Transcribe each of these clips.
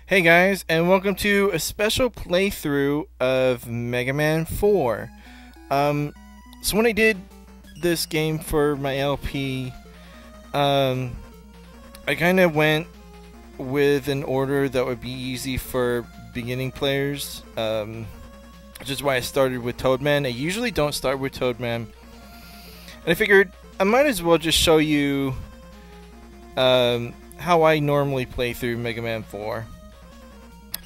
Hey guys, and welcome to a special playthrough of Mega Man 4. So when I did this game for my LP, I kind of went with an order that would be easy for beginning players, which is why I started with Toadman. I usually don't start with Toadman, and I figured I might as well just show you how I normally play through Mega Man 4.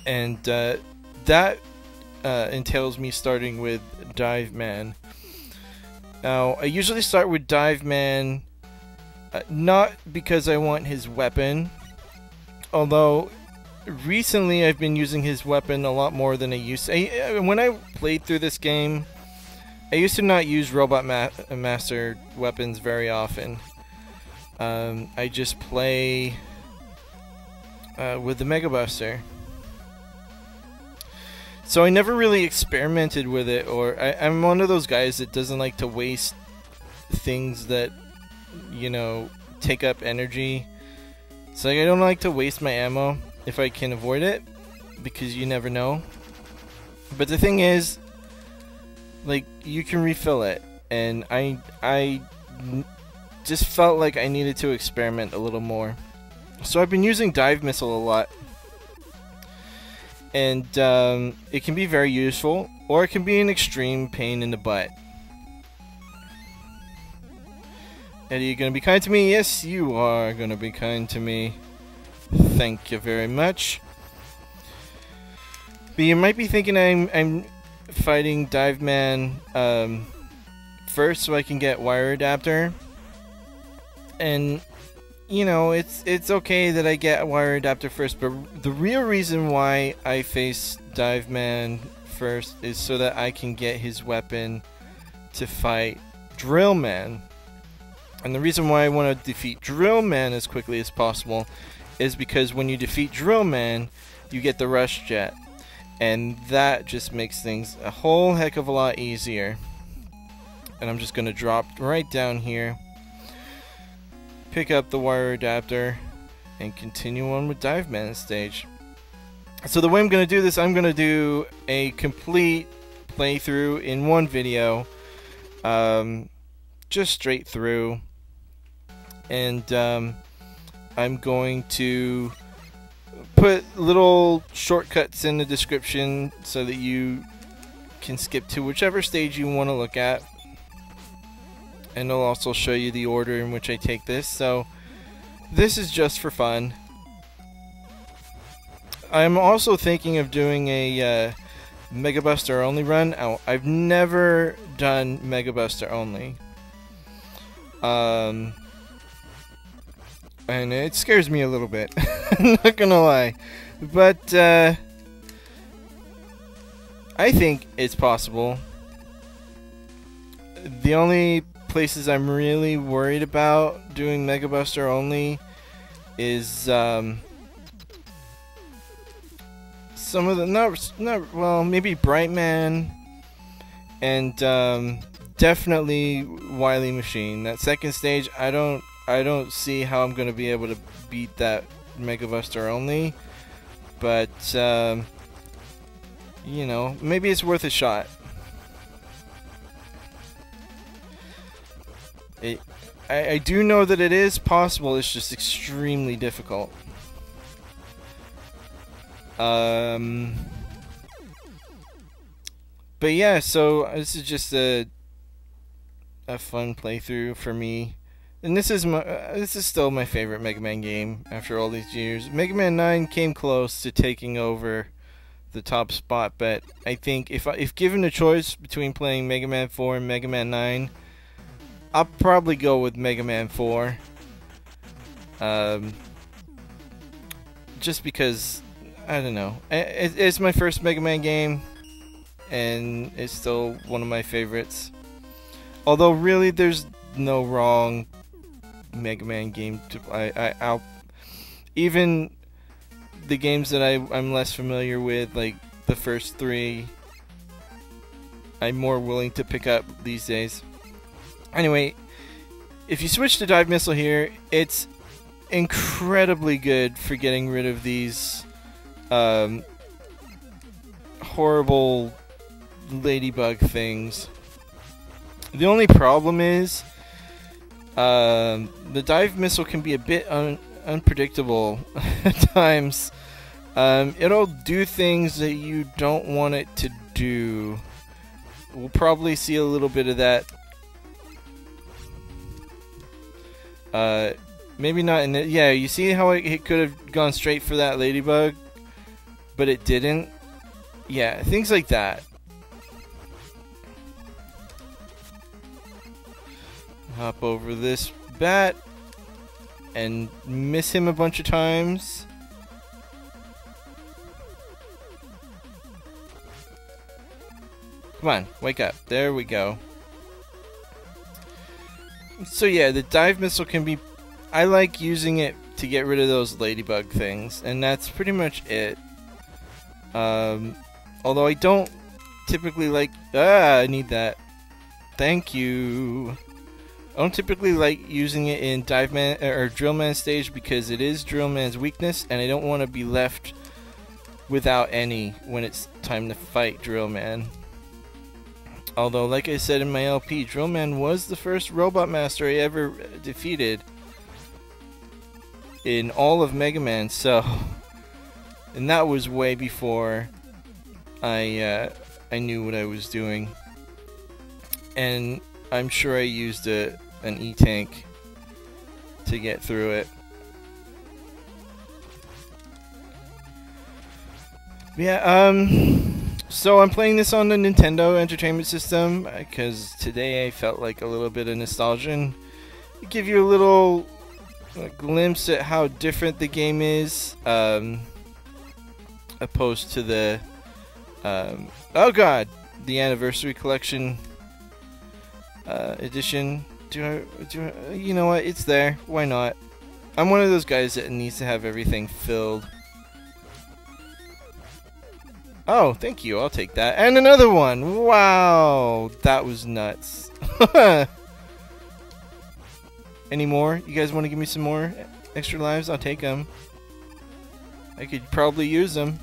And that entails me starting with Dive Man. Now, I usually start with Dive Man, not because I want his weapon, although recently I've been using his weapon a lot more than I used to. When I played through this game, I used to not use Robot Master weapons very often. I just play with the Mega Buster. So I never really experimented with it, or I'm one of those guys that doesn't like to waste things that, you know, take up energy. So I don't like to waste my ammo if I can avoid it, because you never know. But the thing is, like, you can refill it, and I just felt like I needed to experiment a little more. So I've been using Dive Missile a lot. And it can be very useful, or it can be an extreme pain in the butt. Eddie, you gonna be kind to me? Yes, you are gonna be kind to me. Thank you very much. But you might be thinking I'm fighting Dive Man first so I can get wire adapter. And you know, it's okay that I get a wire adapter first, but the real reason why I face Dive Man first is so that I can get his weapon to fight Drill Man. And the reason why I want to defeat Drill Man as quickly as possible is because when you defeat Drill Man, you get the Rush Jet. And that just makes things a whole heck of a lot easier. And I'm just going to drop right down here, pick up the wire adapter, and continue on with Dive Man stage. So the way I'm going to do this, I'm going to do a complete playthrough in one video, just straight through, and I'm going to put little shortcuts in the description so that you can skip to whichever stage you want to look at. And it'll also show you the order in which I take this. So this is just for fun. I'm also thinking of doing a Mega Buster only run. I've never done Mega Buster only. And it scares me a little bit. I'm not gonna lie. But I think it's possible. The only places I'm really worried about doing Mega Buster only is some of the not well, maybe Brightman, and definitely Wily Machine. That second stage, I don't see how I'm gonna be able to beat that Mega Buster only, but you know, maybe it's worth a shot. I do know that it is possible, it's just extremely difficult. But yeah, so this is just a fun playthrough for me. And this is still my favorite Mega Man game after all these years. Mega Man 9 came close to taking over the top spot, but I think if given a choice between playing Mega Man 4 and Mega Man 9, I'll probably go with Mega Man 4. Just because, I don't know. It's my first Mega Man game, and it's still one of my favorites. Although, really, there's no wrong Mega Man game to play. I'll even the games that I'm less familiar with, like the first three, I'm more willing to pick up these days. Anyway, if you switch to Dive Missile here, it's incredibly good for getting rid of these horrible ladybug things. The only problem is the dive missile can be a bit unpredictable at times. It'll do things that you don't want it to do. We'll probably see a little bit of that. Maybe not in the... Yeah, you see how it could have gone straight for that ladybug, but it didn't? Yeah, things like that. Hop over this bat and miss him a bunch of times. Come on, wake up. There we go. So yeah, the dive missile can be... I like using it to get rid of those ladybug things, and that's pretty much it. Although I don't typically like... I need that. Thank you. I don't typically like using it in Dive Man or Drill Man stage because it is Drill Man's weakness, and I don't want to be left without any when it's time to fight Drill Man. Although, like I said in my LP, Drill Man was the first Robot Master I ever defeated in all of Mega Man, so... And that was way before I knew what I was doing. And I'm sure I used an E-Tank to get through it. Yeah, so I'm playing this on the Nintendo Entertainment System because today I felt like a little bit of nostalgia and give you a little glimpse at how different the game is opposed to the oh god, the Anniversary Collection edition. You know what? It's there. Why not? I'm one of those guys that needs to have everything filled. Oh, thank you. I'll take that. And another one. Wow, that was nuts. Any more? You guys want to give me some more extra lives? I'll take them. I could probably use them.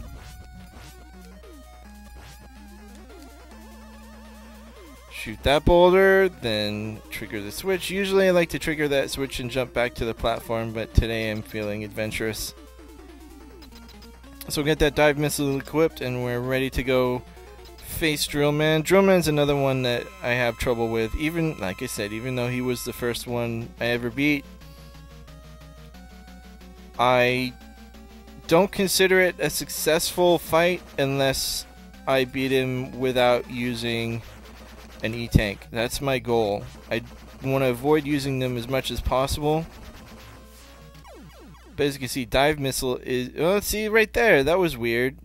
Shoot that boulder, then trigger the switch. Usually I like to trigger that switch and jump back to the platform, but today I'm feeling adventurous. So we'll get that dive missile equipped and we're ready to go face Drill Man. Drill Man's another one that I have trouble with. Even, like I said, even though he was the first one I ever beat, I don't consider it a successful fight unless I beat him without using an E-Tank. That's my goal. I want to avoid using them as much as possible. But as you can see, dive missile is... Oh, see right there. That was weird.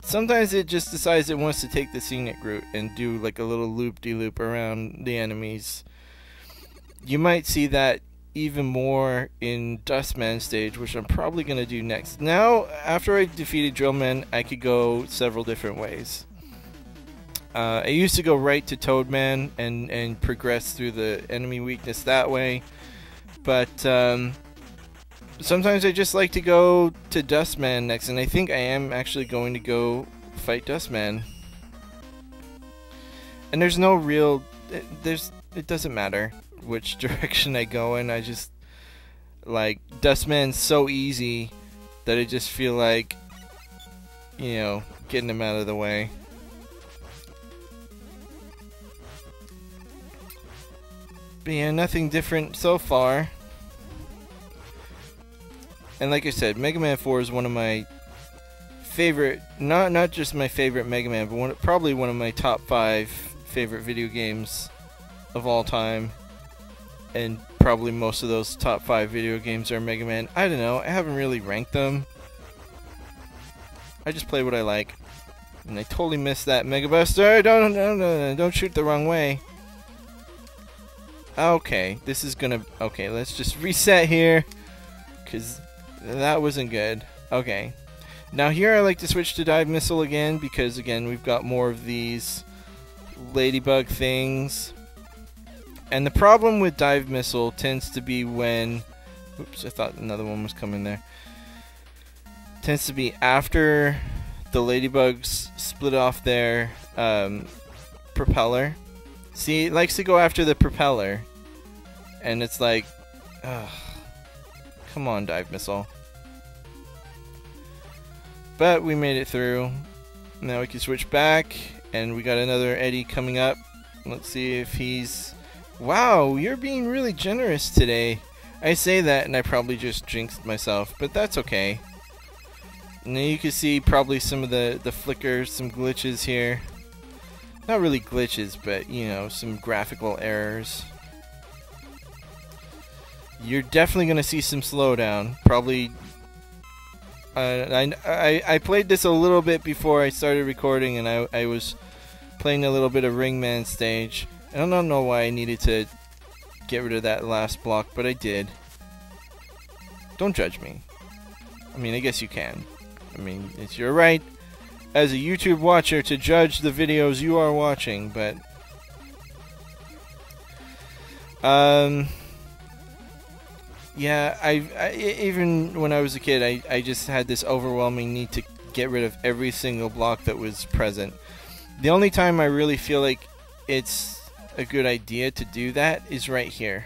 Sometimes it just decides it wants to take the scenic route and do like a little loop-de-loop around the enemies. You might see that even more in Dustman stage, which I'm probably going to do next. Now, after I defeated Drillman, I could go several different ways. I used to go right to Toadman and progress through the enemy weakness that way. But sometimes I just like to go to Dustman next, and I think I am actually going to go fight Dustman. And there's no real... It doesn't matter which direction I go in. I just... Like, Dustman's so easy that I just feel like, you know, getting him out of the way. But yeah, nothing different so far. And like I said, Mega Man 4 is one of my favorite, not just my favorite Mega Man, but probably one of my top 5 favorite video games of all time. And probably most of those top 5 video games are Mega Man. I don't know, I haven't really ranked them. I just play what I like. And I totally missed that Mega Buster. Don't shoot the wrong way. Okay, this is gonna... Okay, let's just reset here, because that wasn't good. Okay. Now here I like to switch to Dive Missile again, because again, we've got more of these ladybug things. And the problem with Dive Missile tends to be when... Oops, I thought another one was coming there. tends to be after the ladybugs split off their propeller. See, it likes to go after the propeller, and it's like, ugh, come on, dive missile. But we made it through. Now we can switch back, and we got another Eddie coming up. Let's see if he's... Wow, you're being really generous today. I say that and I probably just jinxed myself, but that's okay. And then you can see probably some of the flickers, some glitches here. Not really glitches, but you know, some graphical errors. You're definitely going to see some slowdown. Probably... I played this a little bit before I started recording, and I was playing a little bit of Ringman stage. I don't know why I needed to get rid of that last block, but I did. Don't judge me. I mean, I guess you can. I mean, it's your right as a YouTube watcher to judge the videos you are watching, but... Yeah, even when I was a kid, I just had this overwhelming need to get rid of every single block that was present. The only time I really feel like it's a good idea to do that is right here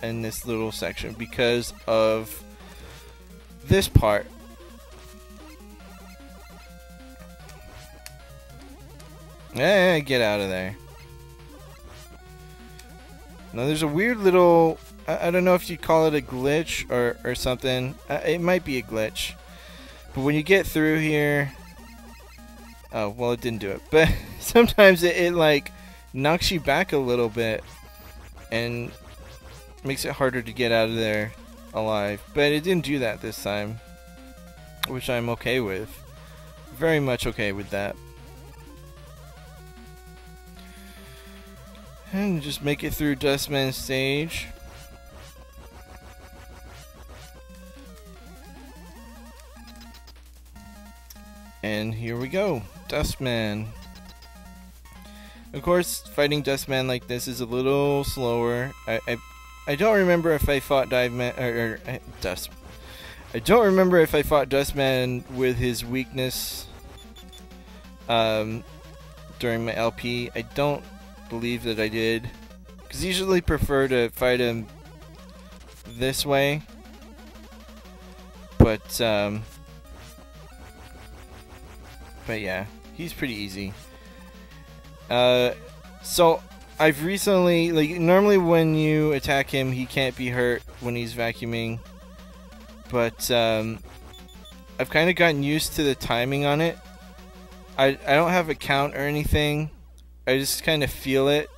in this little section because of this part. Get out of there. Now there's a weird little... I don't know if you'd call it a glitch or something. It might be a glitch. But when you get through here... Oh, well, it didn't do it. But sometimes it like knocks you back a little bit and makes it harder to get out of there alive. But it didn't do that this time, which I'm okay with. Very much okay with that. And just make it through Dustman stage. And here we go, Dustman. Of course, fighting Dustman like this is a little slower. I don't remember if I fought Diveman or Dust. I don't remember if I fought Dustman with his weakness during my LP. I don't believe that I did, because I usually prefer to fight him this way. But yeah, he's pretty easy. So I've recently, like, normally when you attack him, he can't be hurt when he's vacuuming. But I've kind of gotten used to the timing on it. I don't have a count or anything. I just kind of feel it.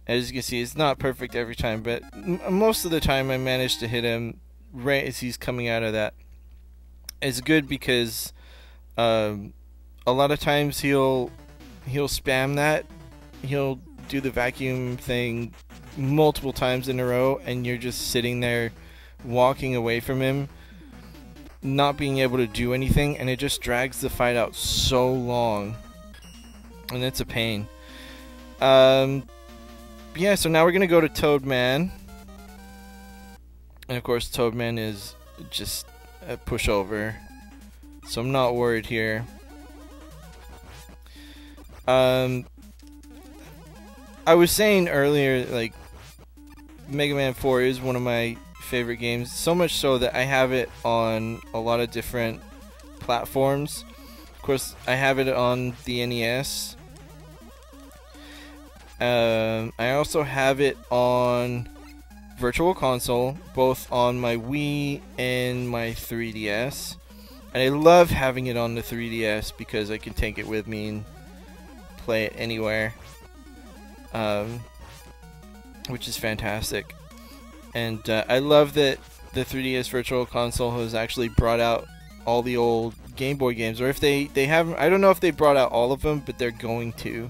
As you can see, it's not perfect every time, but most of the time I manage to hit him right as he's coming out of that. It's good because a lot of times he'll spam that. He'll do the vacuum thing multiple times in a row, and you're just sitting there walking away from him, not being able to do anything, and it just drags the fight out so long, and it's a pain. Yeah, so now we're gonna go to Toadman, and of course Toadman is just a pushover, so I'm not worried here. I was saying earlier, like, Mega Man 4 is one of my favorite games, so much so that I have it on a lot of different platforms. Of course, I have it on the NES. I also have it on Virtual Console, both on my Wii and my 3DS. And I love having it on the 3DS because I can take it with me and play it anywhere. Which is fantastic. And I love that the 3DS Virtual Console has actually brought out all the old Game Boy games, or if they haven't, I don't know if they brought out all of them, but they're going to,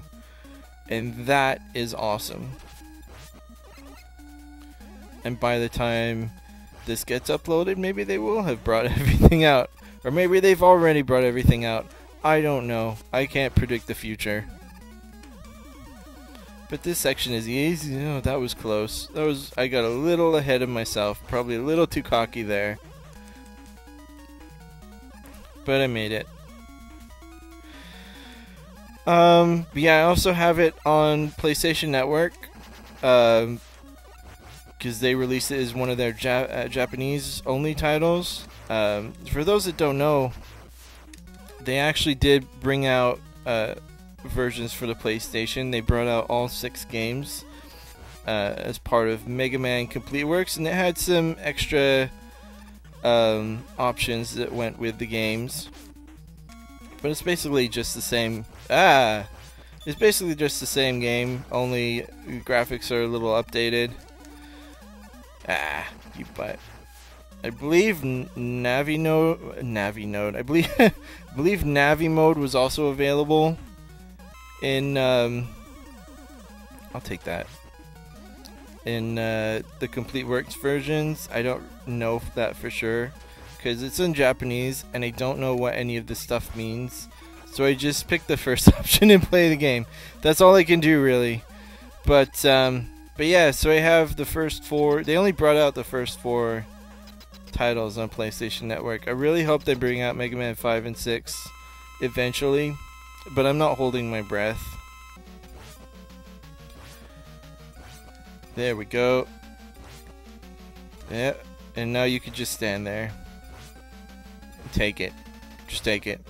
and that is awesome. And by the time this gets uploaded, maybe they will have brought everything out, or maybe they've already brought everything out. I don't know. I can't predict the future. But this section is easy. Oh, that was close. I got a little ahead of myself. Probably a little too cocky there. but I made it. Yeah, I also have it on PlayStation Network, because they released it as one of their Japanese-only titles. For those that don't know, they actually did bring out versions for the PlayStation. They brought out all 6 games as part of Mega Man Complete Works, and it had some extra options that went with the games. But it's basically just the same. It's basically just the same game, only graphics are a little updated. You butt. I believe Navi Mode. I believe Navi Mode was also available in. I'll take that. In the Complete Works versions. I don't know that for sure, because it's in Japanese and I don't know what any of this stuff means. So I just picked the first option and play the game. That's all I can do, really. But yeah, so I have the first 4. They only brought out the first 4 titles on PlayStation Network. I really hope they bring out Mega Man 5 and 6 eventually, but I'm not holding my breath. There we go. Yeah, and now you could just stand there. Take it. Just take it.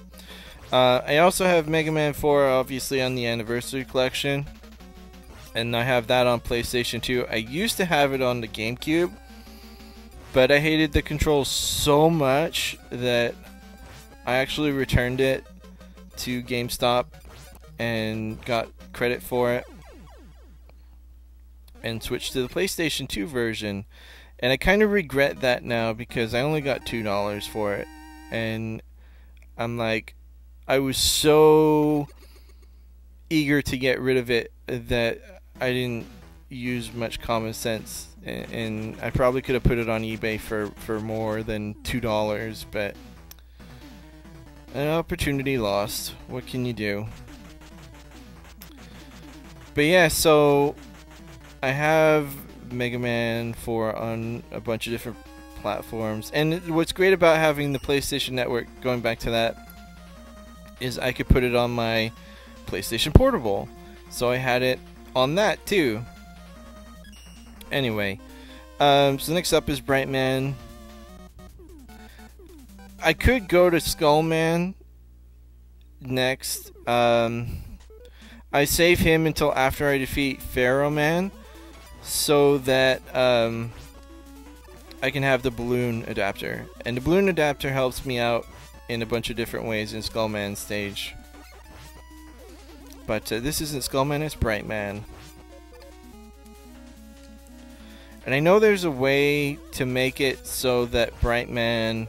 I also have Mega Man 4 obviously on the Anniversary Collection, and I have that on PlayStation 2. I used to have it on the GameCube, but I hated the controls so much that I actually returned it to GameStop and got credit for it and switched to the PlayStation 2 version. And I kind of regret that now, because I only got $2 for it, and I'm like, I was so eager to get rid of it that I didn't use much common sense, and I probably could have put it on eBay for more than $2, but an opportunity lost. What can you do? But yeah, so I have Mega Man 4 on a bunch of different platforms, and what's great about having the PlayStation Network, going back to that, is I could put it on my PlayStation Portable, so I had it on that too. Anyway, so next up is Brightman. I could go to Skullman next. I save him until after I defeat Pharaoh Man, so that I can have the balloon adapter. And the balloon adapter helps me out in a bunch of different ways in Skullman stage. But this isn't Skullman, it's Brightman. And I know there's a way to make it so that Brightman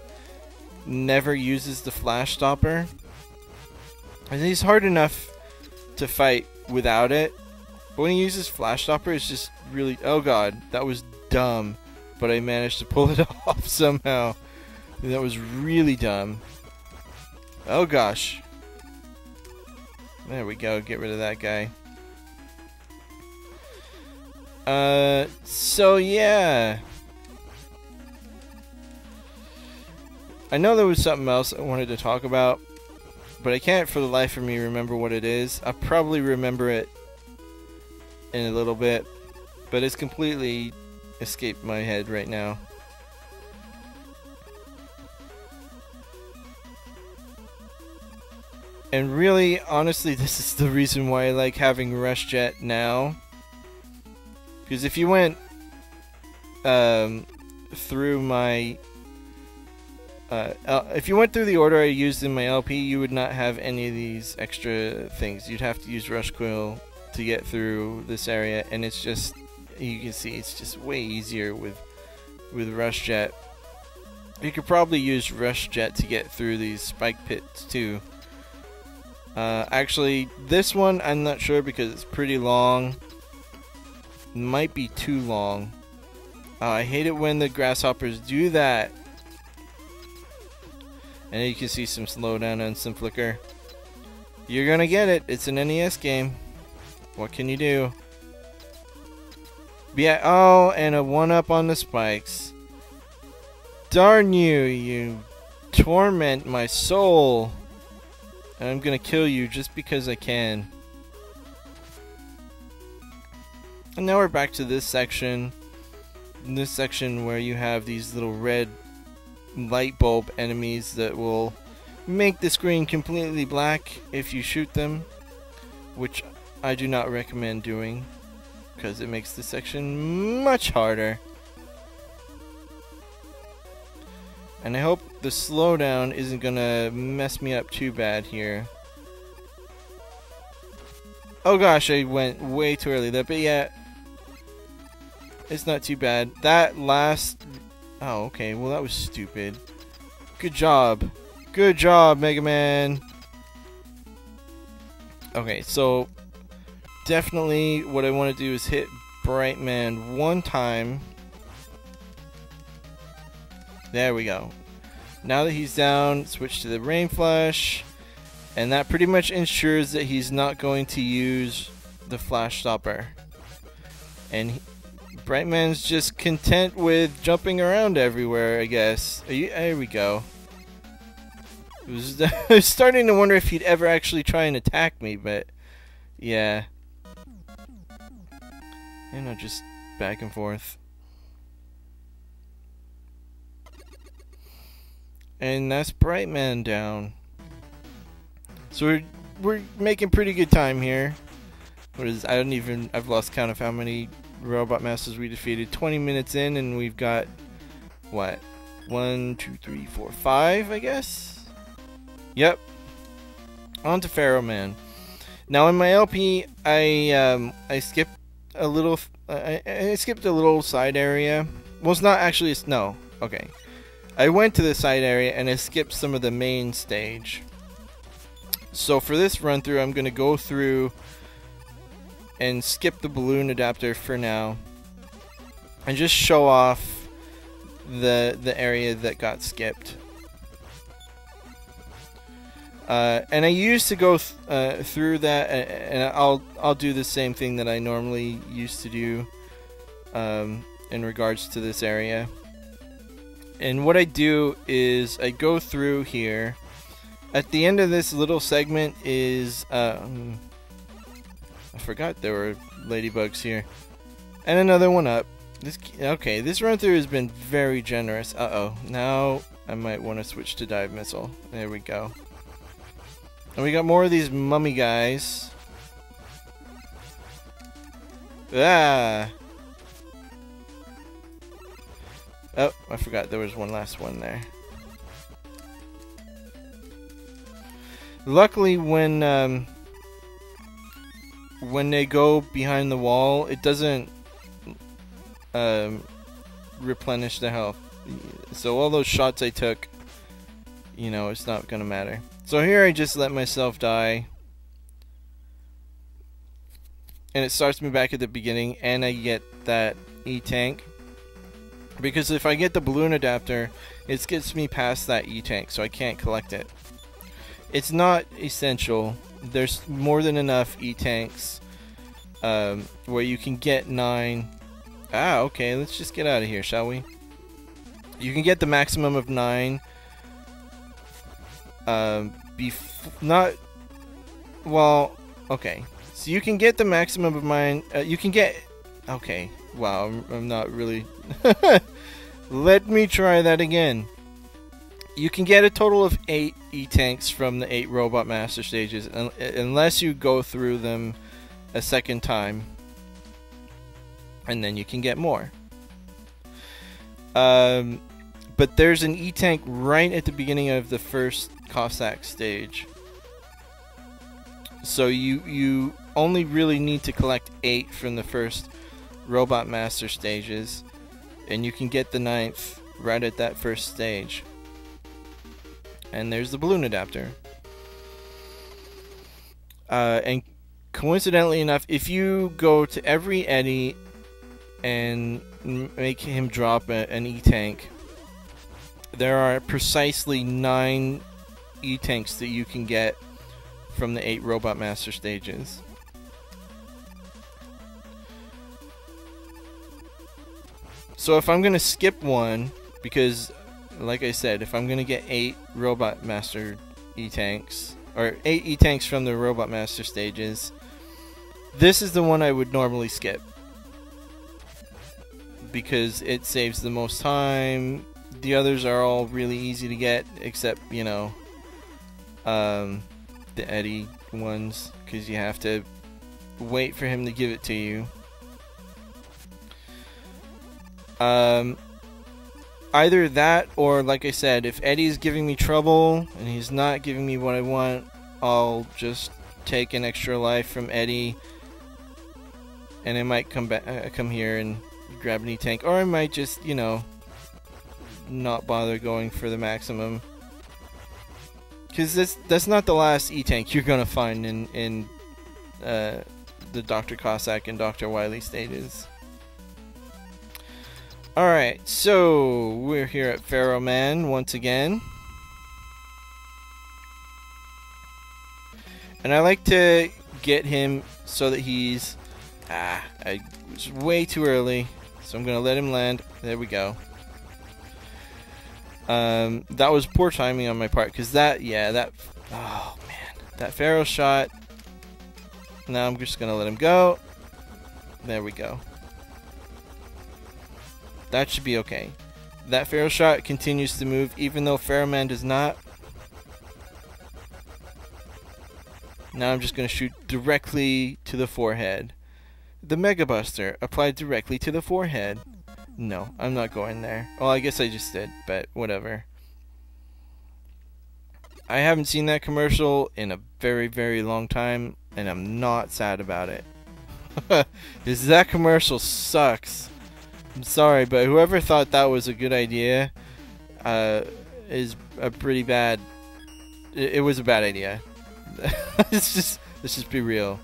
never uses the flash stopper. And he's hard enough to fight without it, but when he uses flash stopper, it's just really, oh god, that was dumb, but I managed to pull it off somehow. That was really dumb. Oh gosh. There we go, get rid of that guy. So yeah, I know there was something else I wanted to talk about, but I can't for the life of me remember what it is. I'll probably remember it in a little bit, but it's completely escaped my head right now. And really, honestly, this is the reason why I like having Rush Jet now. Because if you went through my if you went through the order I used in my LP, you would not have any of these extra things. You'd have to use Rush Coil to get through this area, and it's just, you can see, it's just way easier with Rush Jet. You could probably use Rush Jet to get through these spike pits too. Actually, this one I'm not sure because it's pretty long. It might be too long. I hate it when the grasshoppers do that. And you can see some slowdown and some flicker. You're gonna get it. It's an NES game. What can you do? Yeah. Oh, and a 1-up on the spikes. Darn you, you torment my soul. And I'm gonna kill you just because I can. And now we're back to this section. In this section where you have these little red light bulb enemies that will make the screen completely black if you shoot them, which I do not recommend doing because it makes the section much harder. And I hope the slowdown isn't gonna mess me up too bad here. Oh gosh, I went way too early there, but yeah, it's not too bad. That last... Oh, okay, well that was stupid. Good job. Good job, Mega Man. Okay, so definitely what I want to do is hit Brightman one time. There we go. Now that he's down, switch to the Rain Flash. And that pretty much ensures that he's not going to use the Flash Stopper. And Brightman's just content with jumping around everywhere, I guess. There we go. I was starting to wonder if he'd ever actually try and attack me, but yeah. You know, just back and forth. And that's Brightman down. So we're making pretty good time here. I've lost count of how many Robot Masters we defeated. 20 minutes in, and we've got what? 1, 2, 3, 4, 5, I guess. Yep. On to Pharaoh Man. Now in my LP, I skipped a little. I skipped a little side area. Well, it's not actually. No. Okay. I went to the side area and I skipped some of the main stage. So for this run through, I'm gonna go through and skip the balloon adapter for now, and just show off the area that got skipped. And I used to go through that, and I'll do the same thing that I normally used to do in regards to this area. And what I do is I go through here. At the end of this little segment is I forgot there were ladybugs here, and another one up. Okay, this run through has been very generous. Uh-oh, now I might want to switch to dive missile. There we go. And we got more of these mummy guys. Ah! Oh, I forgot there was one last one there. Luckily, when they go behind the wall, it doesn't replenish the health. So all those shots I took, you know, it's not gonna matter. So here I just let myself die, and it starts me back at the beginning, and I get that E-Tank. Because if I get the balloon adapter, it gets me past that E-Tank, so I can't collect it. It's not essential. There's more than enough E-Tanks where you can get 9. Ah, okay, let's just get out of here, shall we? You can get the maximum of 9. Well, okay. So you can get the maximum of mine. You can get. Okay. Wow, I'm not really. Let me try that again. You can get a total of 8 E-Tanks from the 8 Robot Master stages, unless you go through them a second time, and then you can get more. But there's an E-Tank right at the beginning of the first Cossack stage. So you only really need to collect 8 from the first Robot Master stages, and you can get the 9th right at that first stage. And there's the balloon adapter. And coincidentally enough, if you go to every Eddie and make him drop an E-Tank, there are precisely 9 E-Tanks that you can get from the 8 Robot Master stages. So if I'm going to skip one, because like I said, if I'm gonna get 8 Robot Master E-Tanks, or 8 E-Tanks from the Robot Master stages, this is the one I would normally skip. Because it saves the most time. The others are all really easy to get, except, you know, the Eddie ones, because you have to wait for him to give it to you. Either that, or like I said, if Eddie's giving me trouble and he's not giving me what I want, I'll just take an extra life from Eddie, and I might come back, come here and grab an E-Tank, or I might just, you know, not bother going for the maximum, because that's not the last E-Tank you're gonna find in the Dr. Cossack and Dr. Wily stages. Alright, so we're here at Pharaoh Man once again. And I like to get him so that he's... I was way too early, so I'm going to let him land. There we go. That was poor timing on my part, because that... Oh, man. That Pharaoh shot... Now I'm just going to let him go. There we go. That should be okay. That Pharaoh shot continues to move, even though Pharaoh Man does not. Now I'm just going to shoot directly to the forehead. The Mega Buster applied directly to the forehead. No, I'm not going there. Well, I guess I just did, but whatever. I haven't seen that commercial in a very, very long time, and I'm not sad about it. Because that commercial sucks. I'm sorry, but whoever thought that was a good idea is a pretty bad... It was a bad idea. Let's just be real.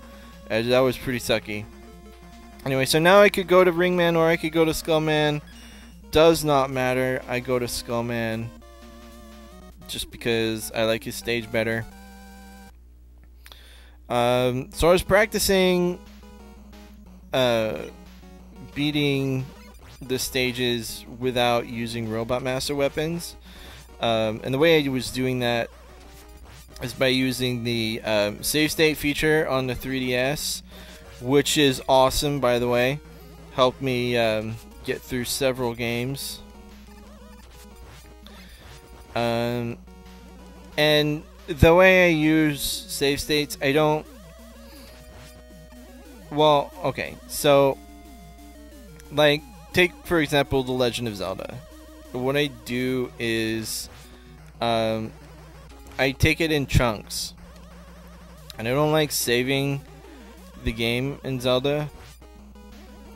That was pretty sucky. Anyway, so now I could go to Ringman or I could go to Skullman. Does not matter. I go to Skullman just because I like his stage better. So I was practicing beating the stages without using Robot Master weapons. And the way I was doing that is by using the save state feature on the 3DS, which is awesome, by the way. Helped me get through several games. And the way I use save states, I don't... Well, okay, so... Like, take, for example, The Legend of Zelda. What I do is... I take it in chunks. And I don't like saving the game in Zelda.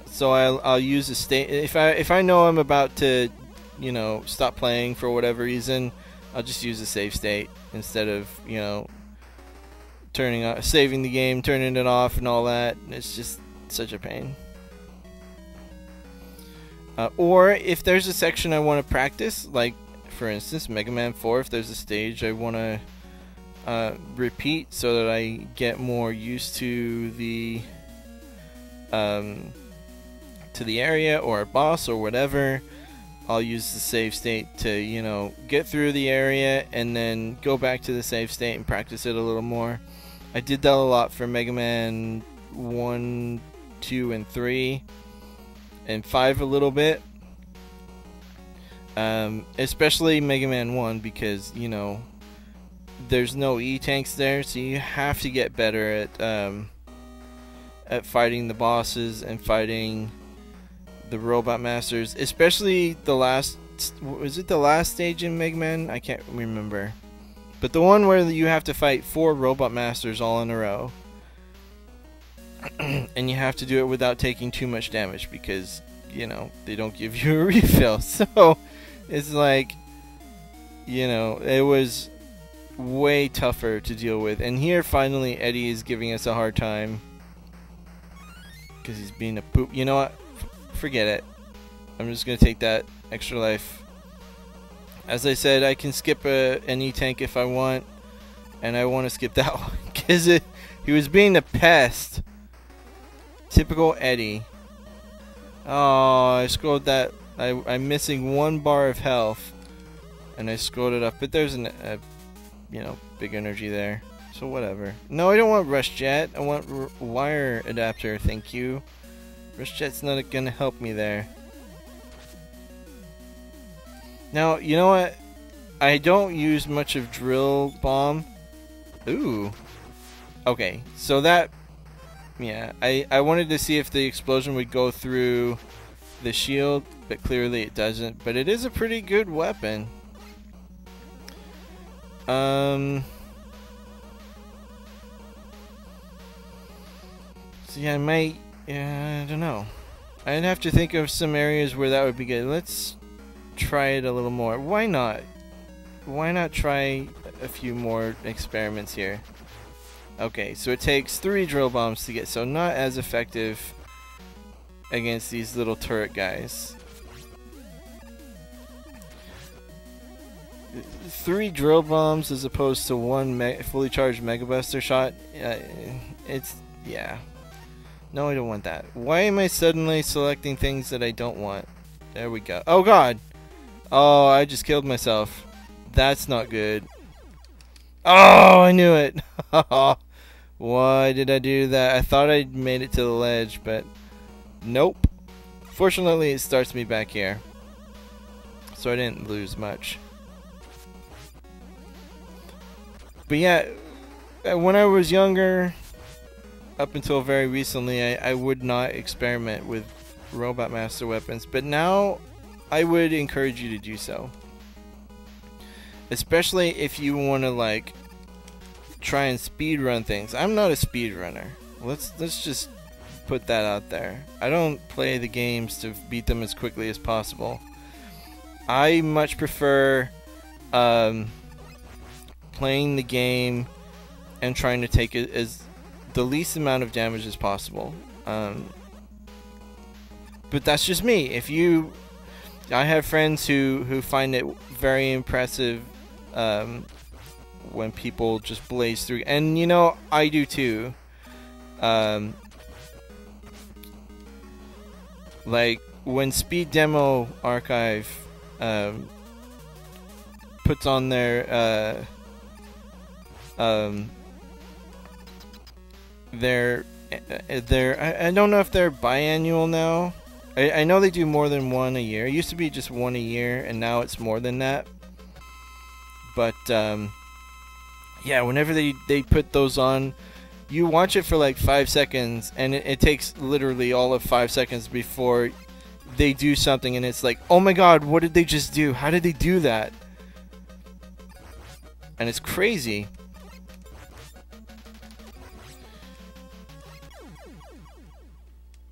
So I'll use a state... If I know I'm about to, you know, stop playing for whatever reason, I'll just use a save state instead of, you know, saving the game, turning it off and all that. It's just such a pain. Or if there's a section I want to practice, like for instance Mega Man 4, if there's a stage I want to repeat so that I get more used to the area or a boss or whatever, I'll use the save state to, you know, get through the area and then go back to the save state and practice it a little more. I did that a lot for Mega Man 1, 2, and 3, and 5 a little bit. Especially Mega Man 1, because, you know, there's no E-Tanks there, so you have to get better at fighting the bosses and fighting the Robot Masters, especially the last... Was it the last stage in Mega Man? I can't remember. But the one where you have to fight 4 Robot Masters all in a row. And you have to do it without taking too much damage because, you know, they don't give you a refill. So, it's like, you know, it was way tougher to deal with. And here, finally, Eddie is giving us a hard time. Because he's being a poop. You know what? Forget it. I'm just going to take that extra life. As I said, I can skip an E-Tank if I want. And I want to skip that one. Because he was being a pest. Typical Eddie. Oh, I scrolled that. I'm missing 1 bar of health. And I scrolled it up, but there's a you know, big energy there. So whatever. No, I don't want Rush Jet. I want Wire Adapter, thank you. Rush Jet's not gonna help me there. Now, you know what? I don't use much of Drill Bomb. Ooh. Okay, so that... Yeah, I wanted to see if the explosion would go through the shield, but clearly it doesn't. But it is a pretty good weapon. So yeah, I might... Yeah, I don't know. I'd have to think of some areas where that would be good. Let's try it a little more. Why not? Why not try a few more experiments here? Okay, so it takes 3 drill bombs to get, so not as effective against these little turret guys. 3 drill bombs as opposed to 1 fully charged Mega Buster shot. It's... yeah. No, I don't want that. Why am I suddenly selecting things that I don't want? There we go. Oh god! Oh, I just killed myself. That's not good. Oh, I knew it! Why did I do that? I thought I made it to the ledge, but nope. Fortunately, it starts me back here. So I didn't lose much. But yeah, when I was younger, up until very recently, I would not experiment with Robot Master weapons. But now, I would encourage you to do so. Especially if you want to, like, try and speedrun things. I'm not a speedrunner. Let's just put that out there. I don't play the games to beat them as quickly as possible. I much prefer playing the game and trying to take it as the least amount of damage as possible. But that's just me. If you... I have friends who find it very impressive when people just blaze through, and you know, I do too. Like when Speed Demo Archive puts on their I don't know if they're biannual now. I know they do more than one a year. It used to be just one a year, and now it's more than that. But yeah, whenever they put those on, you watch it for like 5 seconds, and it takes literally all of 5 seconds before they do something, and it's like, oh my god, what did they just do? How did they do that? And it's crazy.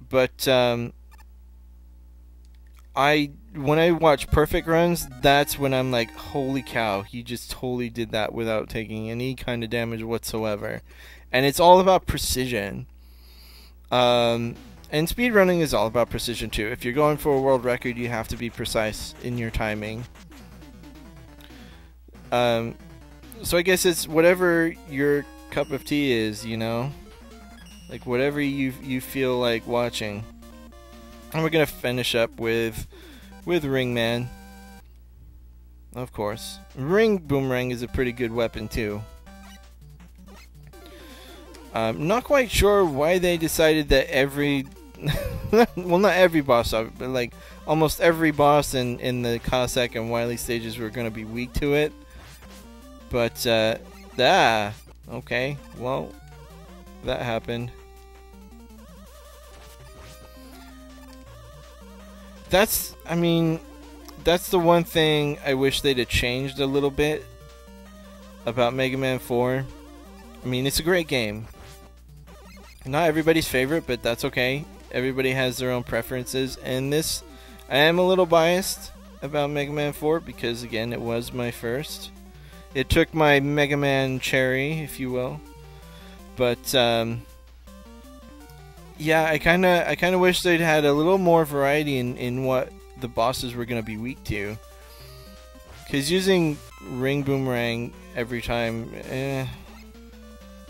But when I watch perfect runs, that's when I'm like, holy cow, he just totally did that without taking any kind of damage whatsoever. And it's all about precision. And speedrunning is all about precision too. If you're going for a world record, you have to be precise in your timing. So I guess it's whatever your cup of tea is, you know? Like whatever you feel like watching. And we're gonna finish up with Ringman. Of course. Ring Boomerang is a pretty good weapon too. Not quite sure why they decided that every well, not every boss, but like almost every boss in the Cossack and Wily stages were gonna be weak to it. But okay, well, that happened. I mean, that's the one thing I wish they'd have changed a little bit about Mega Man 4. I mean, it's a great game. Not everybody's favorite, but that's okay. Everybody has their own preferences, and this, I am a little biased about Mega Man 4 because, again, it was my first. It took my Mega Man cherry, if you will. But, yeah, I kind of wish they'd had a little more variety in what the bosses were going to be weak to. Because using Ring Boomerang every time,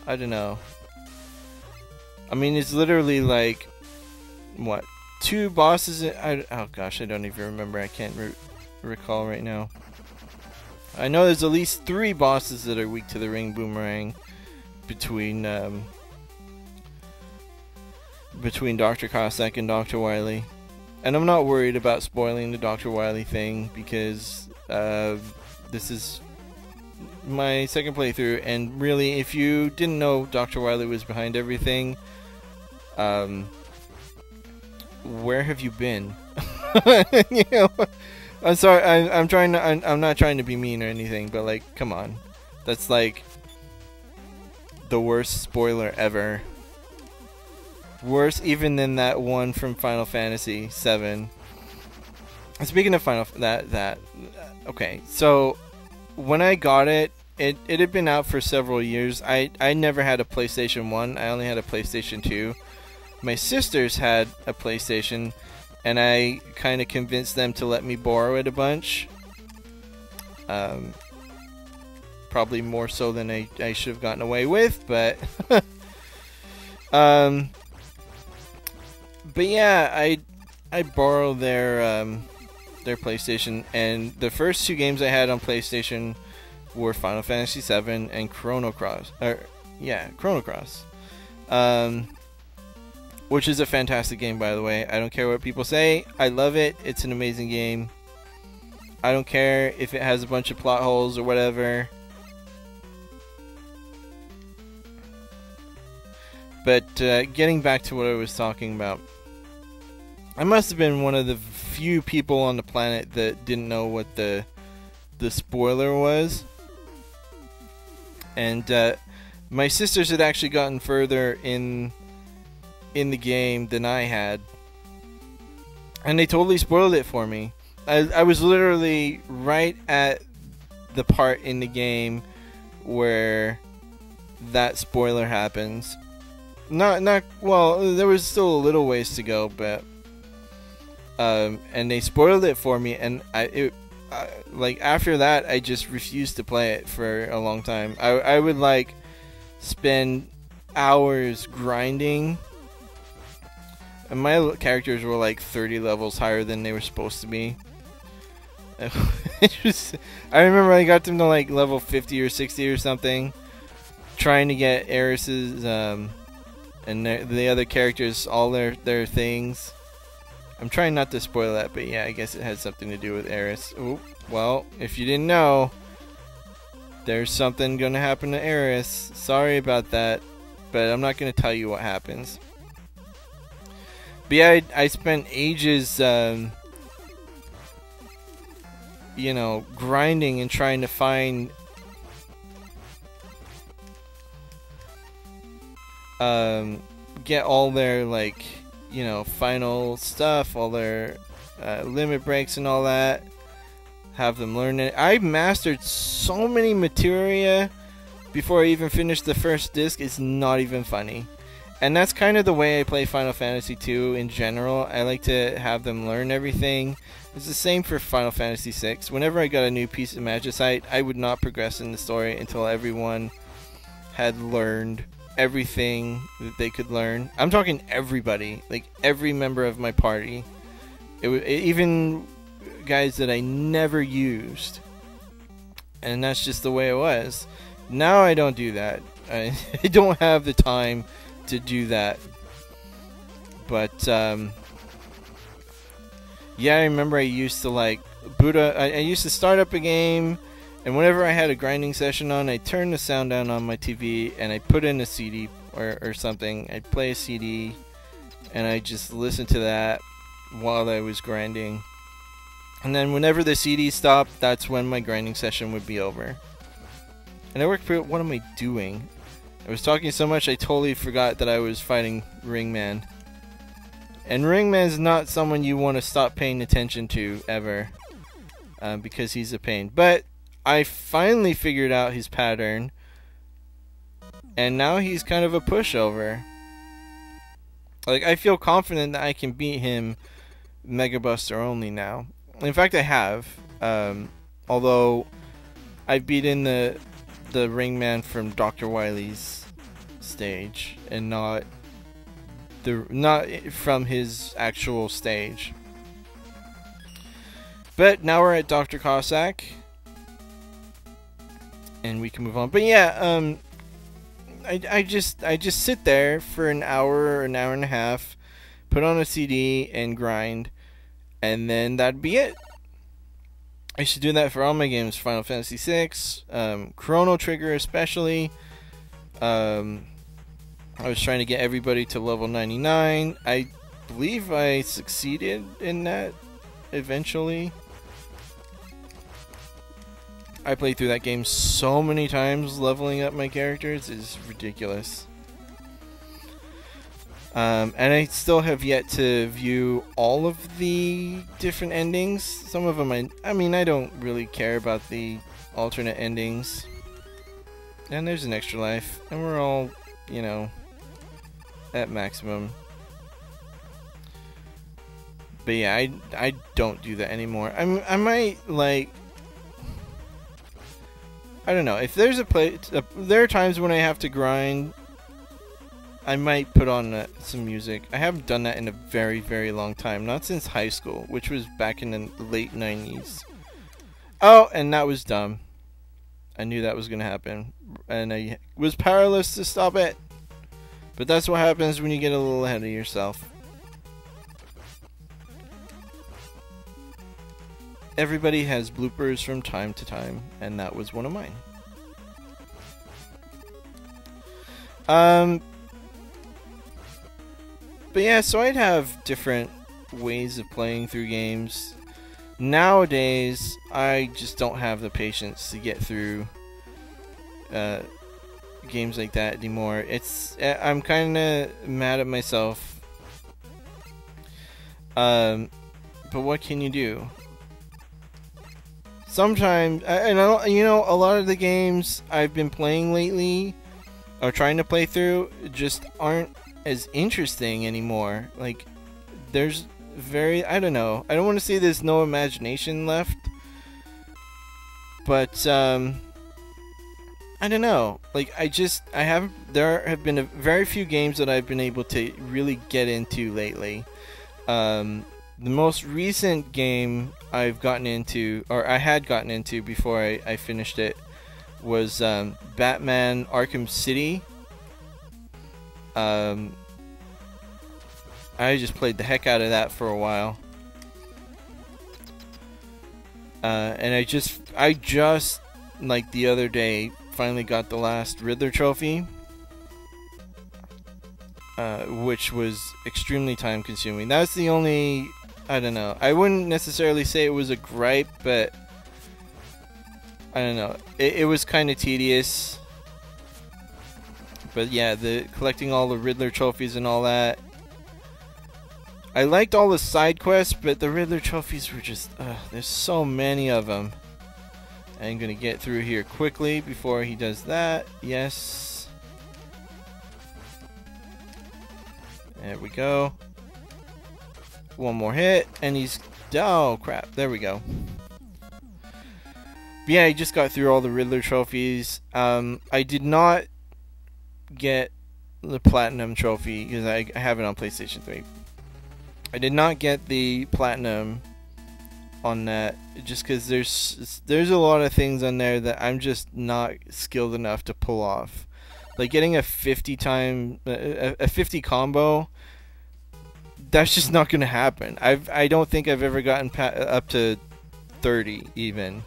I don't know. I mean, it's literally like, what, 2 bosses? Oh gosh, I don't even remember. I can't recall right now. I know there's at least 3 bosses that are weak to the ring boomerang between Dr. Cossack and Dr. Wily. And I'm not worried about spoiling the Dr. Wily thing because this is my second playthrough, and really, if you didn't know Dr. Wily was behind everything, where have you been? You know, I'm sorry. I'm trying to. I'm not trying to be mean or anything, but like, come on, that's like the worst spoiler ever. Worse even than that one from Final Fantasy VII. Speaking of okay, so when I got it, it had been out for several years. I never had a PlayStation 1. I only had a PlayStation 2. My sisters had a PlayStation, and I kind of convinced them to let me borrow it a bunch. Probably more so than I should have gotten away with, but but yeah, I borrowed their PlayStation, and the first 2 games I had on PlayStation were Final Fantasy VII and Chrono Cross. Chrono Cross. Which is a fantastic game, by the way. I don't care what people say. I love it. It's an amazing game. I don't care if it has a bunch of plot holes or whatever. But getting back to what I was talking about, I must have been one of the few people on the planet that didn't know what the spoiler was. And my sisters had actually gotten further in the game than I had, and they totally spoiled it for me. I was literally right at the part in the game where that spoiler happens. Not well, there was still a little ways to go, but and they spoiled it for me, and like after that I just refused to play it for a long time. I would like spend hours grinding, and my characters were like 30 levels higher than they were supposed to be. I remember I got them to like level 50 or 60 or something, trying to get Aeris's and the other characters all their things. I'm trying not to spoil that, but yeah, I guess it has something to do with Aeris. Ooh, well, if you didn't know, there's something gonna happen to Aeris. Sorry about that, but I'm not gonna tell you what happens. But yeah, I spent ages, you know, grinding and trying to find get all their, like, you know, final stuff, all their limit breaks and all that, have them learn it. I mastered so many materia before I even finished the first disc. It's not even funny. And that's kind of the way I play Final Fantasy II in general. I like to have them learn everything. It's the same for Final Fantasy VI. Whenever I got a new piece of magicite, I would not progress in the story until everyone had learned everything that they could learn. I'm talking everybody, like every member of my party. Even guys that I never used. And that's just the way it was. Now I don't do that. I don't have the time to do that. But yeah, I remember I used to like I used to start up a game, and whenever I had a grinding session on, I turned the sound down on my TV and I put in a CD or something. I'd play a CD and I just listened to that while I was grinding. And then whenever the CD stopped, that's when my grinding session would be over. And I worked for, what am I doing? I was talking so much I totally forgot that I was fighting Ringman. And Ringman's not someone you want to stop paying attention to ever, because he's a pain. But I finally figured out his pattern, and now he's kind of a pushover. Like, I feel confident that I can beat him Mega Buster only now. In fact, I have. Although I've beaten the Ringman from Dr. Wily's stage, and not from his actual stage. But now we're at Dr. Cossack, and we can move on. But yeah, I just sit there for an hour or an hour and a half, put on a CD and grind, and then that'd be it. I should do that for all my games, Final Fantasy VI, Chrono Trigger especially. I was trying to get everybody to level 99. I believe I succeeded in that eventually. I played through that game so many times, leveling up my characters is ridiculous. And I still have yet to view all of the different endings. Some of them, I mean, I don't really care about the alternate endings. And there's an extra life, and we're all, you know, at maximum. But yeah, I don't do that anymore. I might, like, I don't know. If there's there are times when I have to grind, I might put on some music. I haven't done that in a very, very long time. Not since high school, which was back in the late 90s. Oh, and that was dumb. I knew that was going to happen, and I was powerless to stop it. But that's what happens when you get a little ahead of yourself. Everybody has bloopers from time to time, and that was one of mine. But yeah, so I'd have different ways of playing through games. Nowadays, I just don't have the patience to get through games like that anymore. I'm kind of mad at myself. But what can you do? Sometimes, and you know, a lot of the games I've been playing lately, or trying to play through, just aren't as interesting anymore. Like, there's I don't know. I don't want to say there's no imagination left, but I don't know. Like, there have been very few games that I've been able to really get into lately. The most recent game I've gotten into, or I had gotten into before I finished it, was Batman Arkham City. I just played the heck out of that for a while. And I just, like the other day, finally got the last Riddler trophy. Which was extremely time consuming. That's the only, I don't know. I wouldn't necessarily say it was a gripe, but I don't know. It was kind of tedious. But yeah, collecting all the Riddler trophies and all that. I liked all the side quests, but the Riddler trophies were just, there's so many of them. I'm gonna get through here quickly before he does that. Yes. There we go. One more hit, and he's, oh crap, there we go. But yeah, I just got through all the Riddler trophies. I did not get the Platinum trophy, because I have it on PlayStation 3. I did not get the Platinum on that, just because there's a lot of things on there that I'm just not skilled enough to pull off. Like getting a 50 combo, that's just not gonna happen. I don't think I've ever gotten up to 30 even.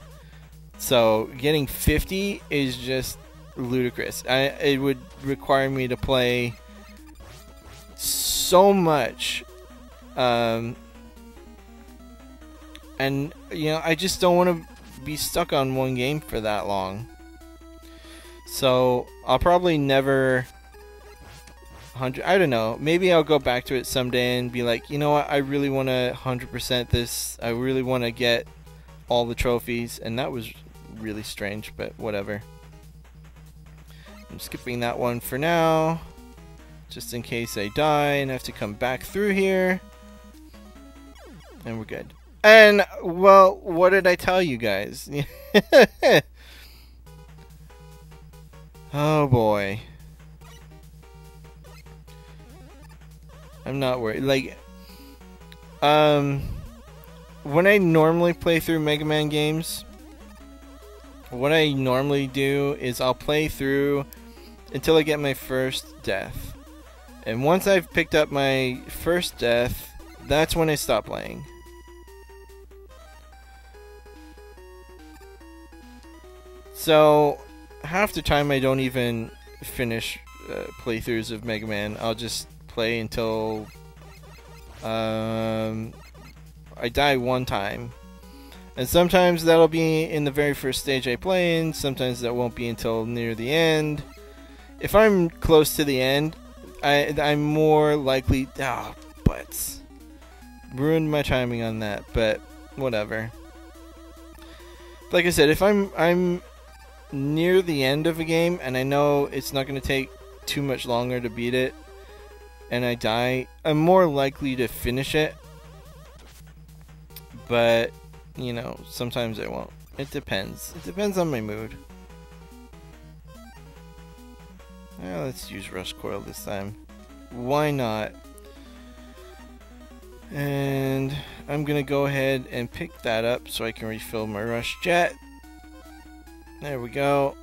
So getting 50 is just ludicrous. It would require me to play so much, and you know, I just don't want to be stuck on one game for that long. So I'll probably never 100. I don't know. Maybe I'll go back to it someday and be like, you know what? I really want to 100% this. I really want to get all the trophies, and that was really strange, but whatever. I'm skipping that one for now, just in case I die and have to come back through here, and we're good. And well, what did I tell you guys? Oh boy. I'm not worried. Like, when I normally play through Mega Man games, what I normally do is I'll play through until I get my first death. And once I've picked up my first death, that's when I stop playing. So, half the time I don't even finish playthroughs of Mega Man. I'll just play until I die one time. And sometimes that'll be in the very first stage I play in, sometimes that won't be until near the end. If I'm close to the end, I'm more likely... Oh, butts. Ruined my timing on that, but whatever. Like I said, if I'm near the end of a game and I know it's not going to take too much longer to beat it, and I die, I'm more likely to finish it. But, you know, sometimes I won't. It depends. It depends on my mood. Well, let's use Rush Coil this time. Why not? And I'm gonna go ahead and pick that up so I can refill my Rush Jet. There we go.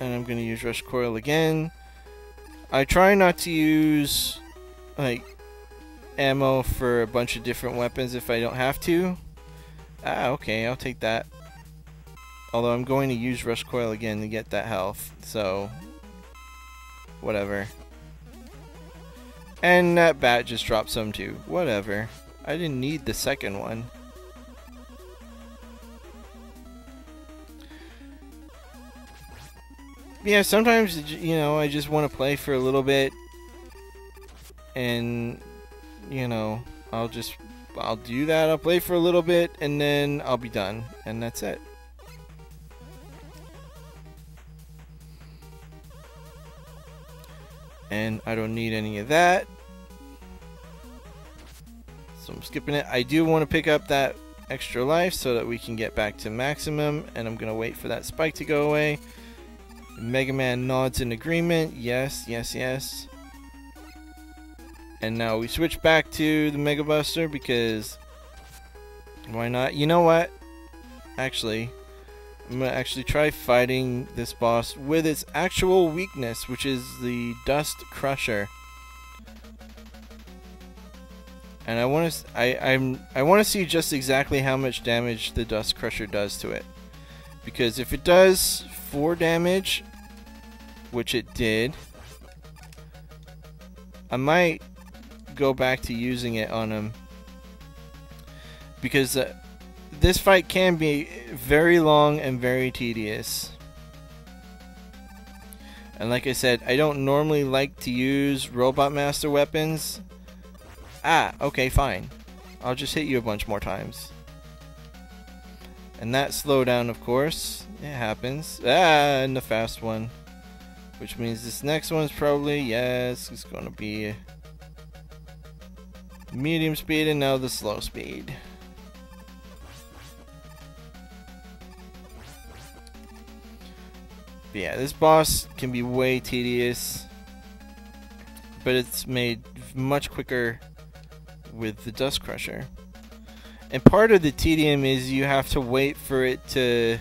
And I'm gonna use Rush Coil again. I try not to use like ammo for a bunch of different weapons if I don't have to. Ah, okay, I'll take that. Although I'm going to use Rush Coil again to get that health, so whatever. And that bat just dropped some too. Whatever. I didn't need the second one. Yeah, sometimes, you know, I just want to play for a little bit. And, you know, I'll do that. I'll play for a little bit and then I'll be done. And that's it. And I don't need any of that. So I'm skipping it. I do want to pick up that extra life so that we can get back to maximum. And I'm going to wait for that spike to go away. Mega Man nods in agreement. Yes, yes, yes. And now we switch back to the Mega Buster because why not? You know what? Actually, I'm going to actually try fighting this boss with its actual weakness, which is the Dust Crusher. And I want to see just exactly how much damage the Dust Crusher does to it. Because if it does 4 damage, which it did, I might go back to using it on him. Because this fight can be very long and very tedious. And like I said, I don't normally like to use Robot Master weapons. Ah, okay, fine. I'll just hit you a bunch more times. And that slowdown, of course, it happens. Ah, and the fast one. Which means this next one's probably, yes, it's going to be medium speed and now the slow speed. But yeah, this boss can be way tedious, but it's made much quicker with the Dust Crusher. And part of the tedium is you have to wait for it to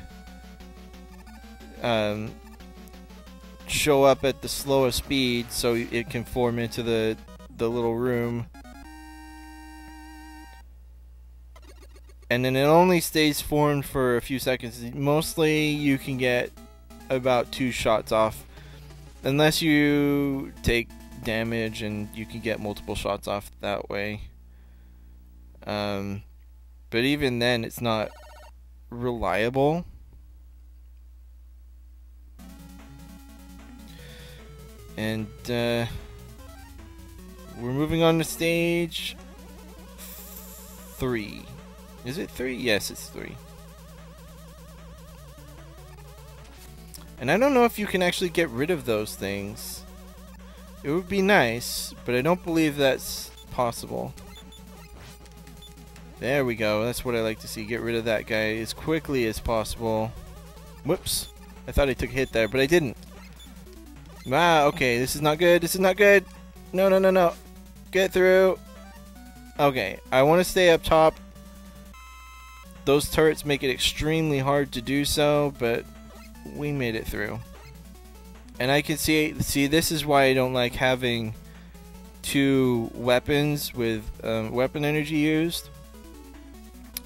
show up at the slowest speed so it can form into the little room. And then it only stays formed for a few seconds. Mostly you can get about 2 shots off, unless you take damage, and you can get multiple shots off that way. But even then, it's not reliable. And we're moving on to stage 3. Is it 3? Yes, it's 3. And I don't know if you can actually get rid of those things. It would be nice, but I don't believe that's possible. There we go. That's what I like to see. Get rid of that guy as quickly as possible. Whoops. I thought I took a hit there, but I didn't. Ah, okay. This is not good. This is not good. No, no, no, no. Get through. Okay. I want to stay up top. Those turrets make it extremely hard to do so, but we made it through. And I can see this is why I don't like having two weapons with weapon energy used.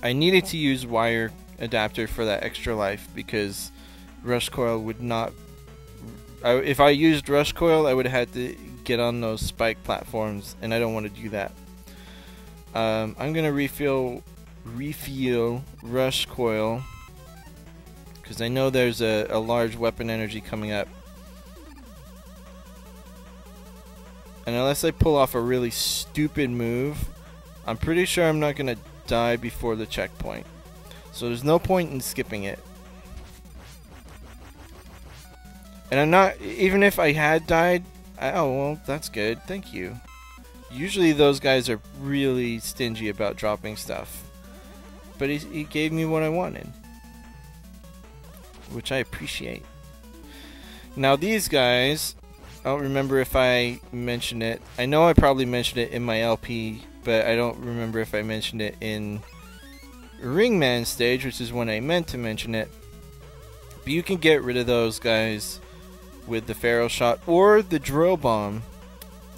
I needed to use wire adapter for that extra life because rush coil would not. If I used rush coil, I would have had to get on those spike platforms, and I don't want to do that. I'm gonna refuel rush coil because I know there's a large weapon energy coming up, and unless I pull off a really stupid move, I'm pretty sure I'm not gonna die before the checkpoint. So there's no point in skipping it. And I'm not, even if I had died, oh well, that's good, thank you. Usually those guys are really stingy about dropping stuff. But he gave me what I wanted, which I appreciate. Now these guys, I don't remember if I mentioned it. I know I probably mentioned it in my LP, but I don't remember if I mentioned it in Ringman stage, which is when I meant to mention it. But you can get rid of those guys with the Pharaoh shot or the drill bomb,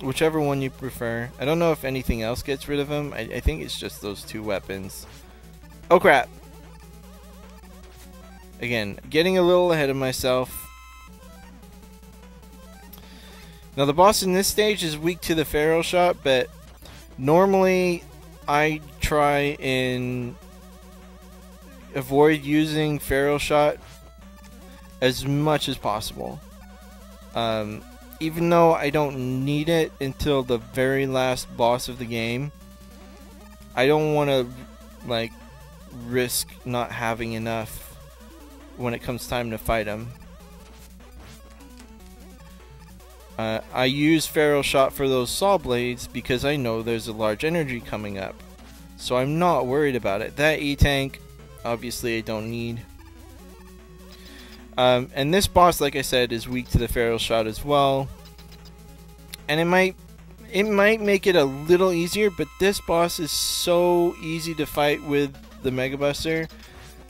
whichever one you prefer. I don't know if anything else gets rid of them. I think it's just those two weapons. Oh crap! Again, getting a little ahead of myself. Now the boss in this stage is weak to the Pharaoh shot, but normally I try and avoid using Pharaoh shot as much as possible. Even though I don't need it until the very last boss of the game, I don't want to like risk not having enough when it comes time to fight him. I use Pharaoh shot for those saw blades because I know there's a large energy coming up, so I'm not worried about it. That E-tank, obviously I don't need. And this boss, like I said, is weak to the Pharaoh shot as well. And it might make it a little easier, but this boss is so easy to fight with the Mega Buster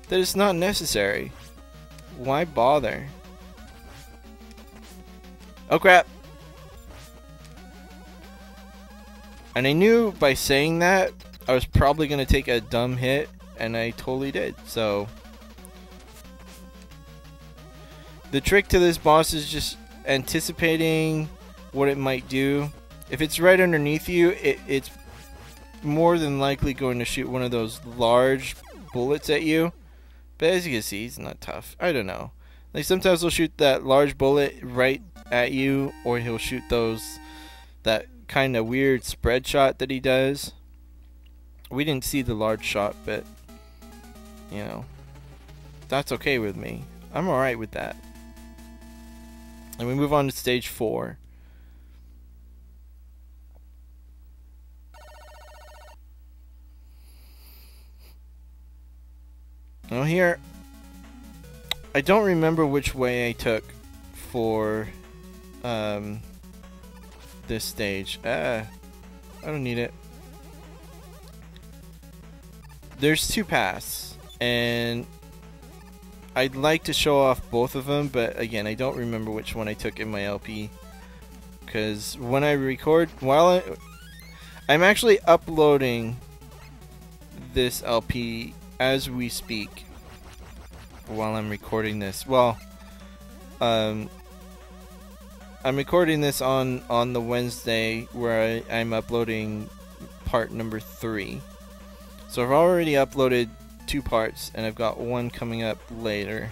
that it's not necessary. Why bother? Oh crap! And I knew by saying that I was probably going to take a dumb hit, and I totally did. So the trick to this boss is just anticipating what it might do. If it's right underneath you, it's more than likely going to shoot one of those large bullets at you. But as you can see, it's not tough. I don't know. Like sometimes he'll shoot that large bullet right at you, or he'll shoot that kind of weird spread shot that he does. We didn't see the large shot, but you know, that's okay with me. I'm alright with that. And we move on to stage 4. Now here, I don't remember which way I took for this stage. I don't need it. There's 2 paths, and I'd like to show off both of them, but again, I don't remember which one I took in my LP. Because when I record, I'm actually uploading this LP as we speak while I'm recording this. Well, I'm recording this on the Wednesday where I'm uploading part number 3. So I've already uploaded 2 parts, and I've got 1 coming up later.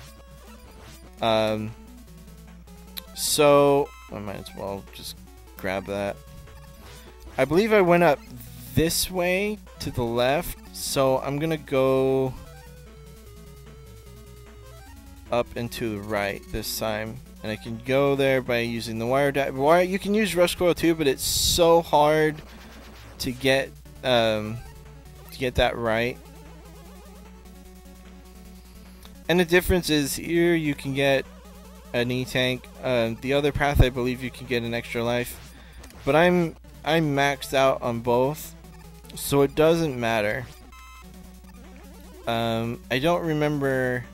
So I might as well just grab that. I believe I went up this way to the left, so I'm gonna go up and to the right this time, and I can go there by using the wire. You can use rush coil too, but it's so hard to get that right. And the difference is here you can get an E-tank. The other path, I believe you can get an extra life, but I'm maxed out on both, so it doesn't matter. I don't remember.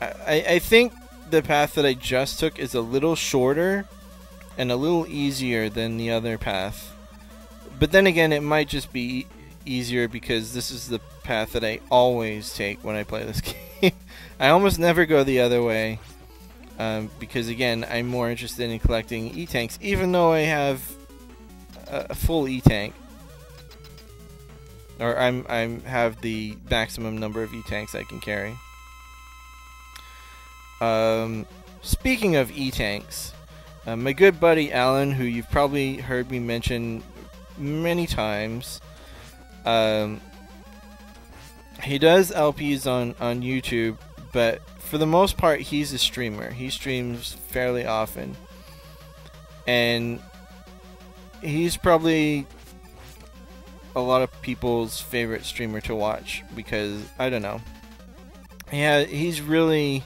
I think the path that I just took is a little shorter and a little easier than the other path. But then again, it might just be easier because this is the path that I always take when I play this game. I almost never go the other way. Because again, I'm more interested in collecting E-tanks, even though I have a full E-tank. Or I have the maximum number of E-tanks I can carry. Speaking of E-tanks, my good buddy Alan, who you've probably heard me mention many times, he does LPs on YouTube, but for the most part, he's a streamer. He streams fairly often. And he's probably a lot of people's favorite streamer to watch because, I don't know. Yeah, he's really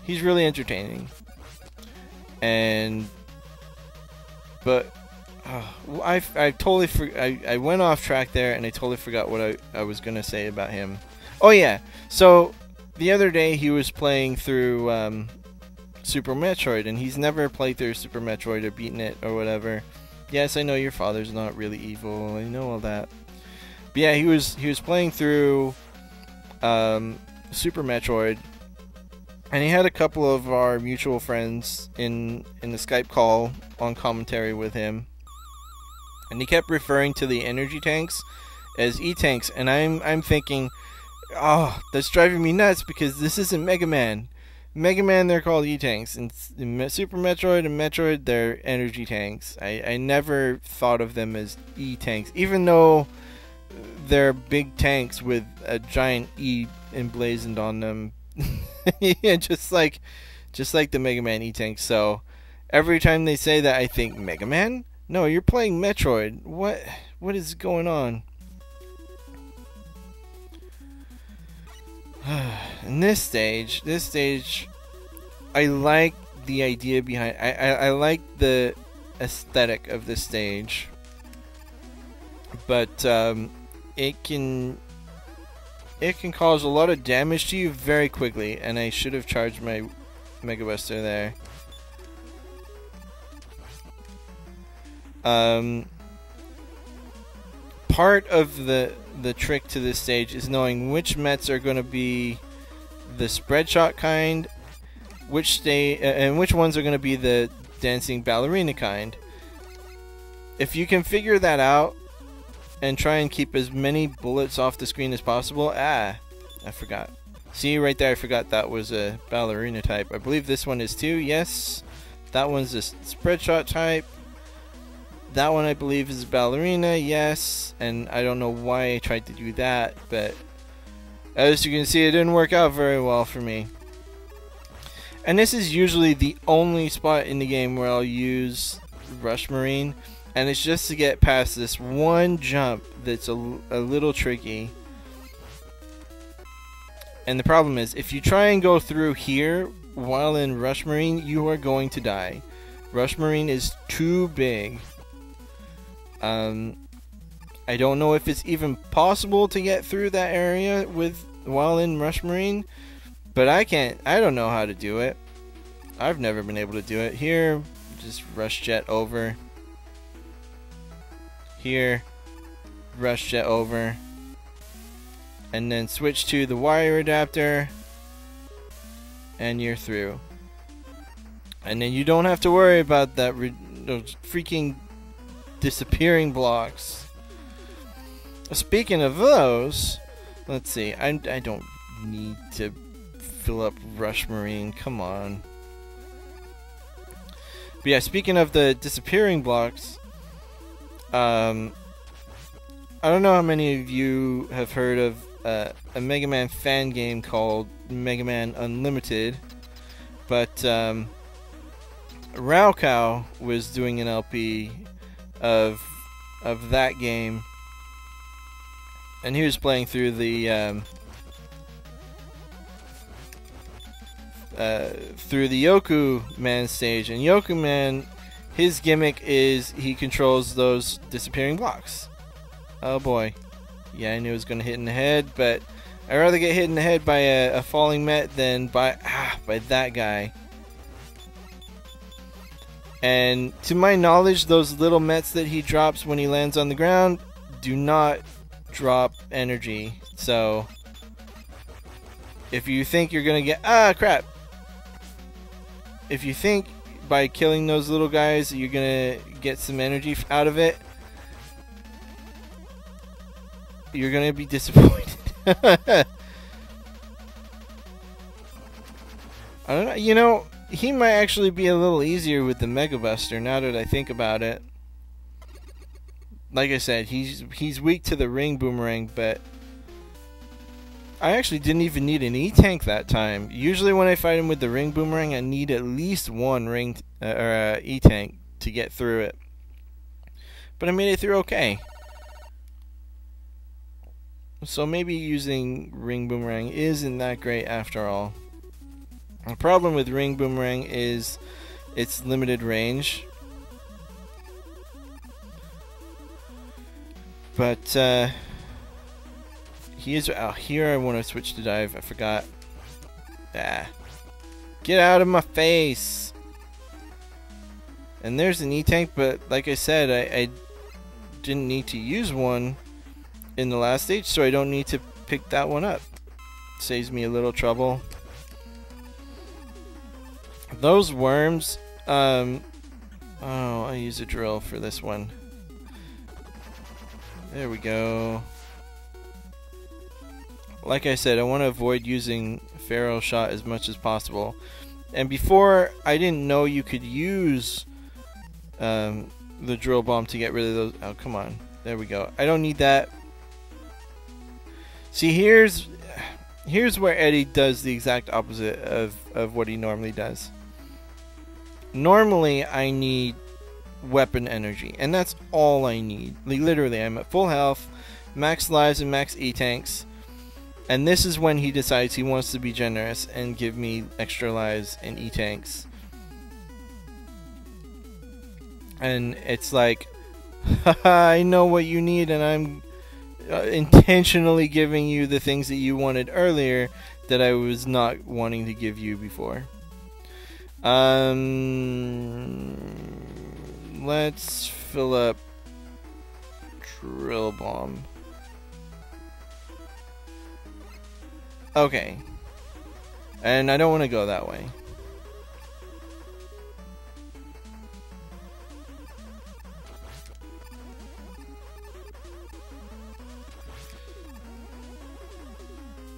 entertaining. But I totally I went off track there and I totally forgot what I was gonna say about him. Oh yeah, so the other day he was playing through Super Metroid, and he's never played through Super Metroid or beaten it or whatever. Yes, I know your father's not really evil. I know all that. But yeah, he was playing through Super Metroid, and he had a couple of our mutual friends in the Skype call on commentary with him, and he kept referring to the energy tanks as E-tanks, and I'm thinking, oh, that's driving me nuts because this isn't Mega Man. Mega Man, they're called E-tanks. In Super Metroid and Metroid, they're energy tanks. I never thought of them as E-tanks, even though they're big tanks with a giant E emblazoned on them. Yeah, just like the Mega Man E-tanks. So every time they say that, I think, Mega Man? No, you're playing Metroid. What is going on? In this stage, I like the idea behind. I like the aesthetic of this stage, but it can cause a lot of damage to you very quickly, and I should have charged my Mega Buster there. Part of the trick to this stage is knowing which Mets are going to be the spread shot kind, and which ones are going to be the dancing ballerina kind. If you can figure that out and try and keep as many bullets off the screen as possible. I forgot. See right there, I forgot that was a ballerina type. I believe this one is too. Yes, that one's a spread shot type. That one I believe is a ballerina, yes, and I don't know why I tried to do that, but as you can see, it didn't work out very well for me. And this is usually the only spot in the game where I'll use Rush Marine, and it's just to get past this one jump that's a little tricky. And the problem is, if you try and go through here while in Rush Marine, you are going to die. Rush Marine is too big. I don't know if it's even possible to get through that area while in Rush Marine, but I don't know how to do it. I've never been able to do it. Here, just rush jet over. Here, rush jet over. And then switch to the wire adapter, and you're through. And then you don't have to worry about those freaking disappearing blocks. Speaking of those, let's see. I don't need to fill up Rush Marine. Come on. But yeah, speaking of the disappearing blocks, I don't know how many of you have heard of a Mega Man fan game called Mega Man Unlimited, but Raocow was doing an LP of that game, and he was playing through the Yoku Man stage. And Yoku Man, his gimmick is he controls those disappearing blocks. Oh boy, Yeah, I knew it was going to hit in the head, but I'd rather get hit in the head by a falling Met than by that guy. And to my knowledge, those little Mets that he drops when he lands on the ground do not drop energy. So if you think you're going to get... crap! If you think by killing those little guys you're going to get some energy out of it, you're going to be disappointed. I don't know. You know, he might actually be a little easier with the Mega Buster now that I think about it. Like I said, he's weak to the ring boomerang, but I actually didn't even need an E-Tank that time. Usually when I fight him with the ring boomerang, I need at least one ring or E-Tank to get through it. But I made it through okay. So maybe using ring boomerang isn't that great after all. The problem with ring boomerang is its limited range. But he is here. I want to switch to dive. I forgot. Get out of my face. And there's an E-Tank, but like I said, I didn't need to use one in the last stage, so I don't need to pick that one up. Saves me a little trouble. Those worms, oh, I'll use a drill for this one. There we go. Like I said, I want to avoid using Pharaoh Shot as much as possible. And before, I didn't know you could use the drill bomb to get rid of those. Oh, come on. There we go. I don't need that. See, here's where Eddie does the exact opposite of what he normally does. Normally, I need weapon energy, and that's all I need. Like, literally, I'm at full health, max lives and max E-Tanks, and this is when he decides he wants to be generous and give me extra lives and E-Tanks. And it's like, haha, I know what you need, and I'm intentionally giving you the things that you wanted earlier that I was not wanting to give you before. Let's fill up drill bomb. Okay. And I don't want to go that way.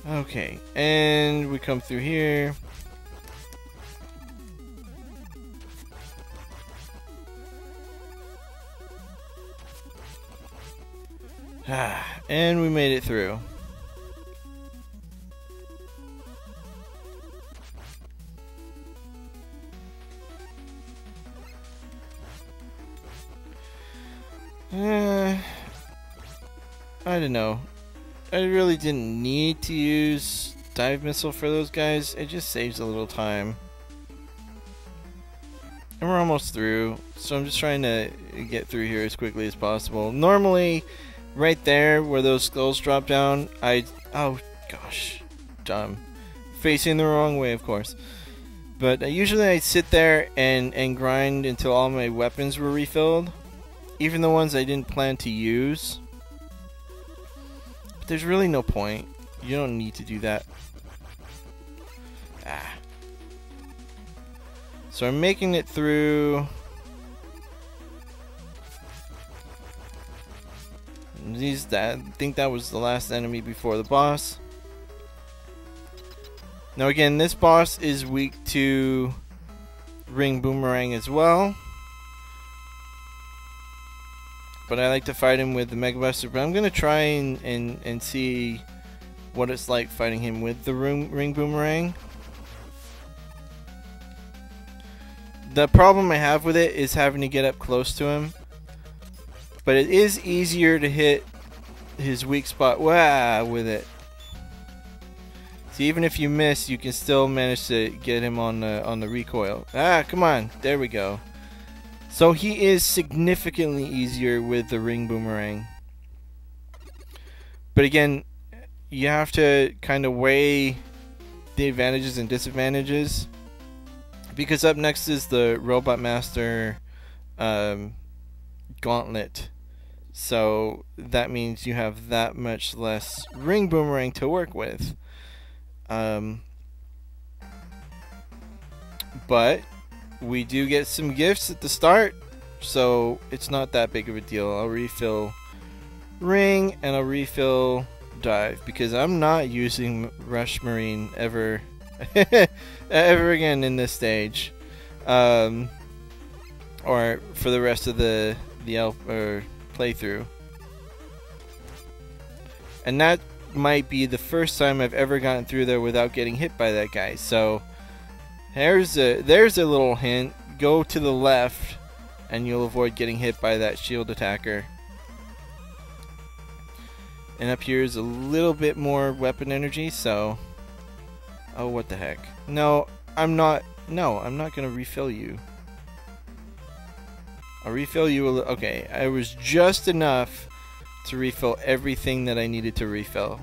Okay, and we come through here. And we made it through. I don't know. I really didn't need to use dive missile for those guys. It just saves a little time. And we're almost through, so I'm just trying to get through here as quickly as possible. Normally, right there where those skulls drop down, oh gosh, dumb. Facing the wrong way, of course. But usually I'd sit there and grind until all my weapons were refilled. Even the ones I didn't plan to use. But there's really no point. You don't need to do that. So I'm making it through. I think that was the last enemy before the boss. Now again, this boss is weak to ring boomerang as well. But I like to fight him with the Mega Buster. But I'm going to try and see what it's like fighting him with the ring boomerang. The problem I have with it is having to get up close to him. But it is easier to hit his weak spot with it. So even if you miss, you can still manage to get him on the recoil. Come on. There we go. So he is significantly easier with the ring boomerang. But again, you have to kind of weigh the advantages and disadvantages, because up next is the Robot Master Gauntlet. So that means you have that much less ring boomerang to work with. But we do get some gifts at the start, so it's not that big of a deal. I'll refill ring and I'll refill dive, because I'm not using Rush Marine ever ever again in this stage, or for the rest of the playthrough. And that might be the first time I've ever gotten through there without getting hit by that guy. So there's a little hint. Go to the left and you'll avoid getting hit by that shield attacker. And up here is a little bit more weapon energy, so... Oh, what the heck. No, I'm not gonna refill you. I'll refill you a little. Okay, I was just enough to refill everything that I needed to refill.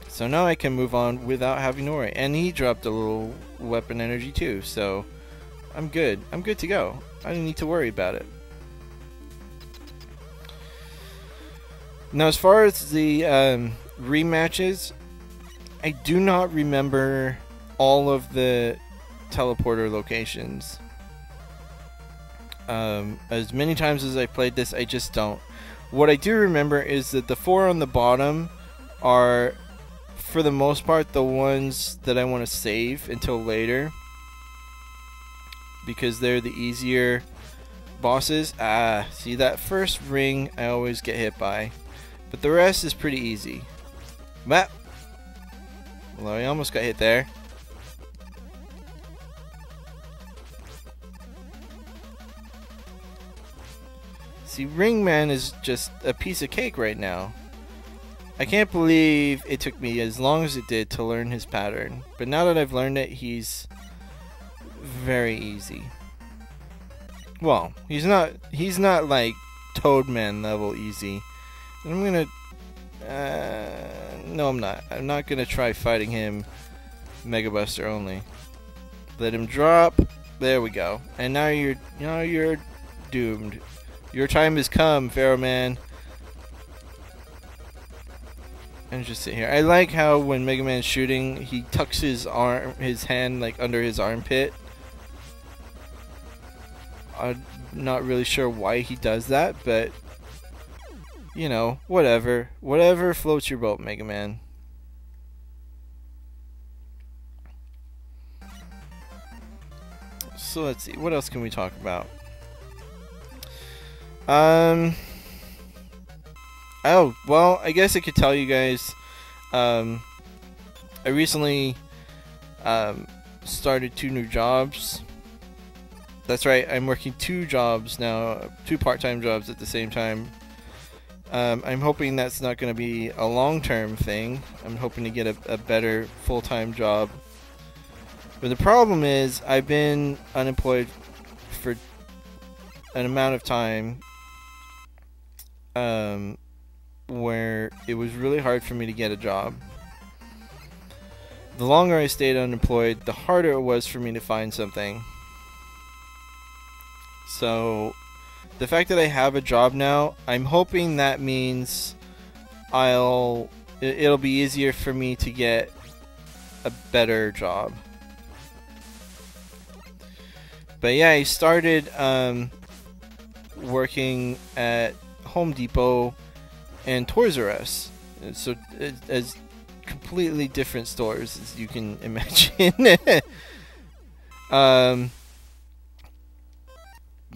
So now I can move on without having to worry. And he dropped a little weapon energy too, so I'm good. I'm good to go. I don't need to worry about it. Now, as far as the rematches, I do not remember all of the teleporter locations. As many times as I played this, I just don't. What I do remember is that the 4 on the bottom are, for the most part, the ones that I want to save until later, because they're the easier bosses. See, that first ring I always get hit by. But the rest is pretty easy. Well, I almost got hit there. See, Ringman is just a piece of cake right now. I can't believe it took me as long as it did to learn his pattern. But now that I've learned it, he's very easy. Well, he's not like Toadman level easy. I'm gonna... no, I'm not. I'm not gonna try fighting him Mega Buster only. Let him drop. There we go. And now you're doomed. Your time has come, Pharaoh Man. And just sit here. I like how when Mega Man's shooting, he tucks his hand like under his armpit. I'm not really sure why he does that, but you know, whatever. Whatever floats your boat, Mega Man. So let's see, what else can we talk about? Oh, well, I guess I could tell you guys, I recently, started 2 new jobs. That's right, I'm working 2 jobs now, 2 part-time jobs at the same time. I'm hoping that's not going to be a long-term thing. I'm hoping to get a better full-time job. But the problem is, I've been unemployed for an amount of time where it was really hard for me to get a job. The longer I stayed unemployed, the harder it was for me to find something. So the fact that I have a job now, I'm hoping that means it'll be easier for me to get a better job. But yeah, I started working at Home Depot and Toys R Us. So as completely different stores as you can imagine. But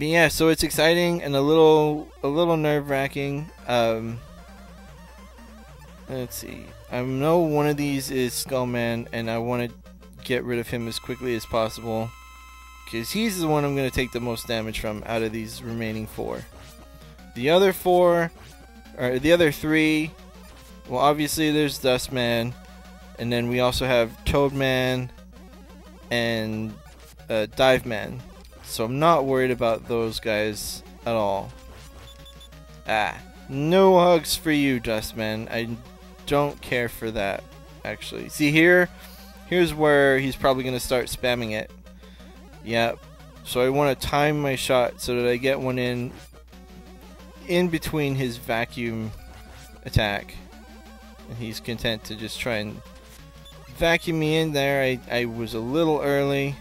yeah, so it's exciting and a little nerve-wracking. Let's see. I know one of these is Skullman, and I want to get rid of him as quickly as possible, because he's the one I'm going to take the most damage from out of these remaining 4. The other 4, or the other 3, well, obviously there's Dustman, and then we also have Toadman and Diveman. So I'm not worried about those guys at all. Ah, no hugs for you, Dustman. I don't care for that, actually. See here's where he's probably going to start spamming it. Yep. So I want to time my shot so that I get one in between his vacuum attack. And he's content to just try and vacuum me in there. I was a little early.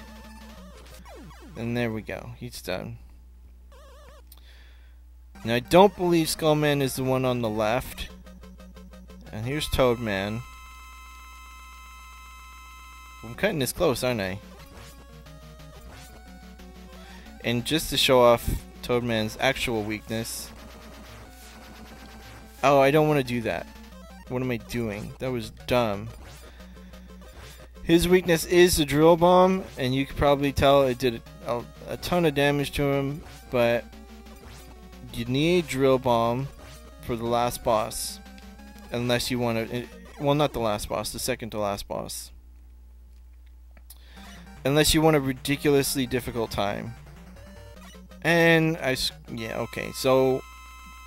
And there we go. He's done. Now I don't believe Skullman is the one on the left. And here's Toadman. I'm cutting this close, aren't I? And just to show off Toadman's actual weakness. Oh, I don't want to do that. What am I doing? That was dumb. His weakness is the drill bomb, and you could probably tell it did a ton of damage to him, but you need drill bomb for the last boss. Unless you want to... Well, not the last boss, the second to last boss. Unless you want a ridiculously difficult time. And yeah, okay, so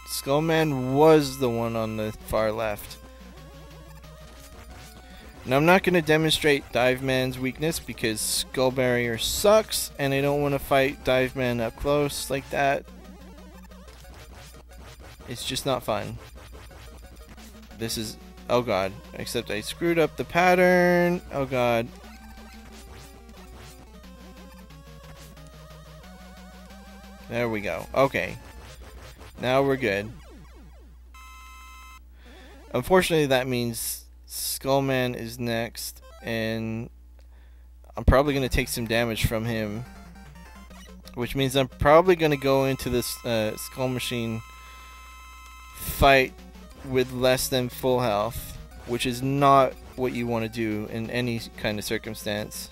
Skullman was the one on the far left. Now I'm not going to demonstrate Diveman's weakness because Skull Barrier sucks and I don't want to fight Diveman up close like that. It's just not fun. This is... oh god, except I screwed up the pattern. Oh god. There we go. Okay. Now we're good. Unfortunately, that means Skullman is next, and I'm probably going to take some damage from him. Which means I'm probably going to go into this Skull Machine fight with less than full health, which is not what you want to do in any kind of circumstance.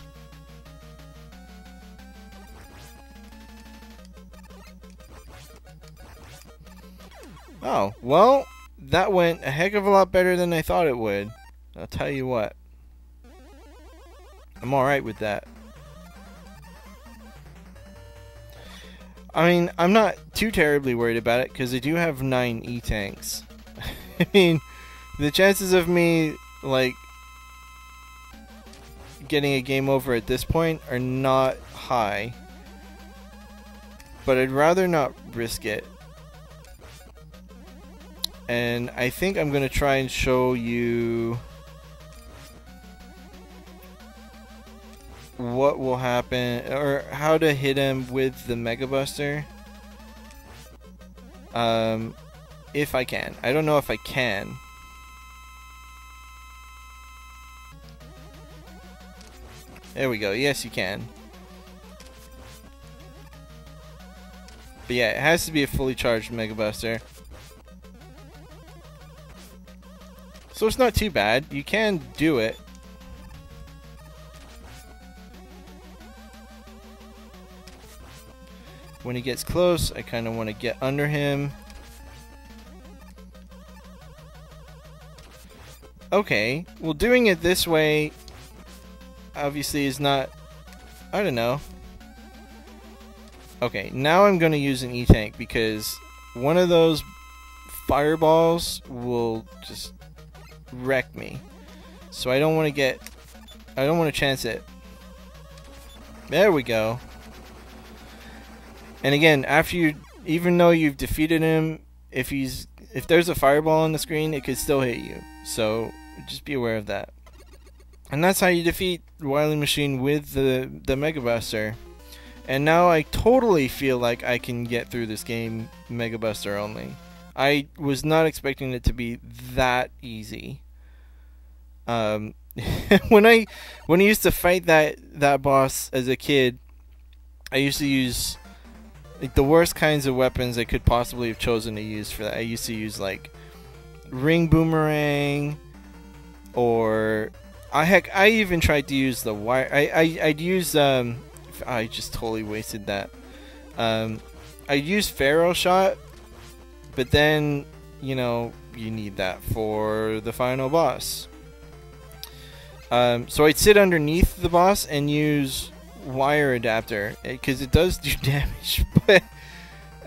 Oh, well, that went a heck of a lot better than I thought it would. I'll tell you what. I'm alright with that. I mean, I'm not too terribly worried about it, because I do have 9 E-tanks. I mean, the chances of me, like, getting a game over at this point are not high. But I'd rather not risk it. And I think I'm going to try and show you what will happen, or how to hit him with the Mega Buster. If I can. I don't know if I can. There we go. Yes, you can. But yeah, it has to be a fully charged Mega Buster. So it's not too bad. You can do it. When he gets close, I kind of want to get under him. Okay, well, doing it this way obviously is not... I don't know. Okay, now I'm going to use an E-Tank because one of those fireballs will just wreck me. So I don't want to chance it. There we go. And again, after you, even though you've defeated him, if there's a fireball on the screen, it could still hit you. So just be aware of that. And that's how you defeat Wily Machine with the Mega Buster. And now I totally feel like I can get through this game Mega Buster only. I was not expecting it to be that easy. When I used to fight that boss as a kid, I used to use like the worst kinds of weapons I could possibly have chosen to use for that. I used to use like ring boomerang, or I even tried to use the wire. I'd use I just totally wasted that. I'd use Pharaoh shot, but then you know you need that for the final boss. So I'd sit underneath the boss and use wire adapter because it does do damage, but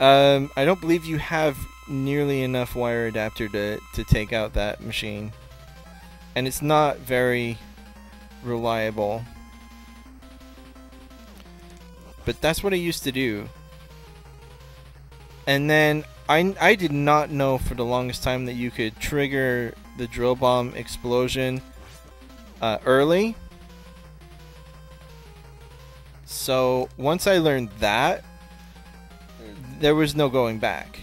I don't believe you have nearly enough wire adapter to take out that machine. And it's not very reliable. But that's what I used to do. And then I did not know for the longest time that you could trigger the drill bomb explosion early. So once I learned that, there was no going back.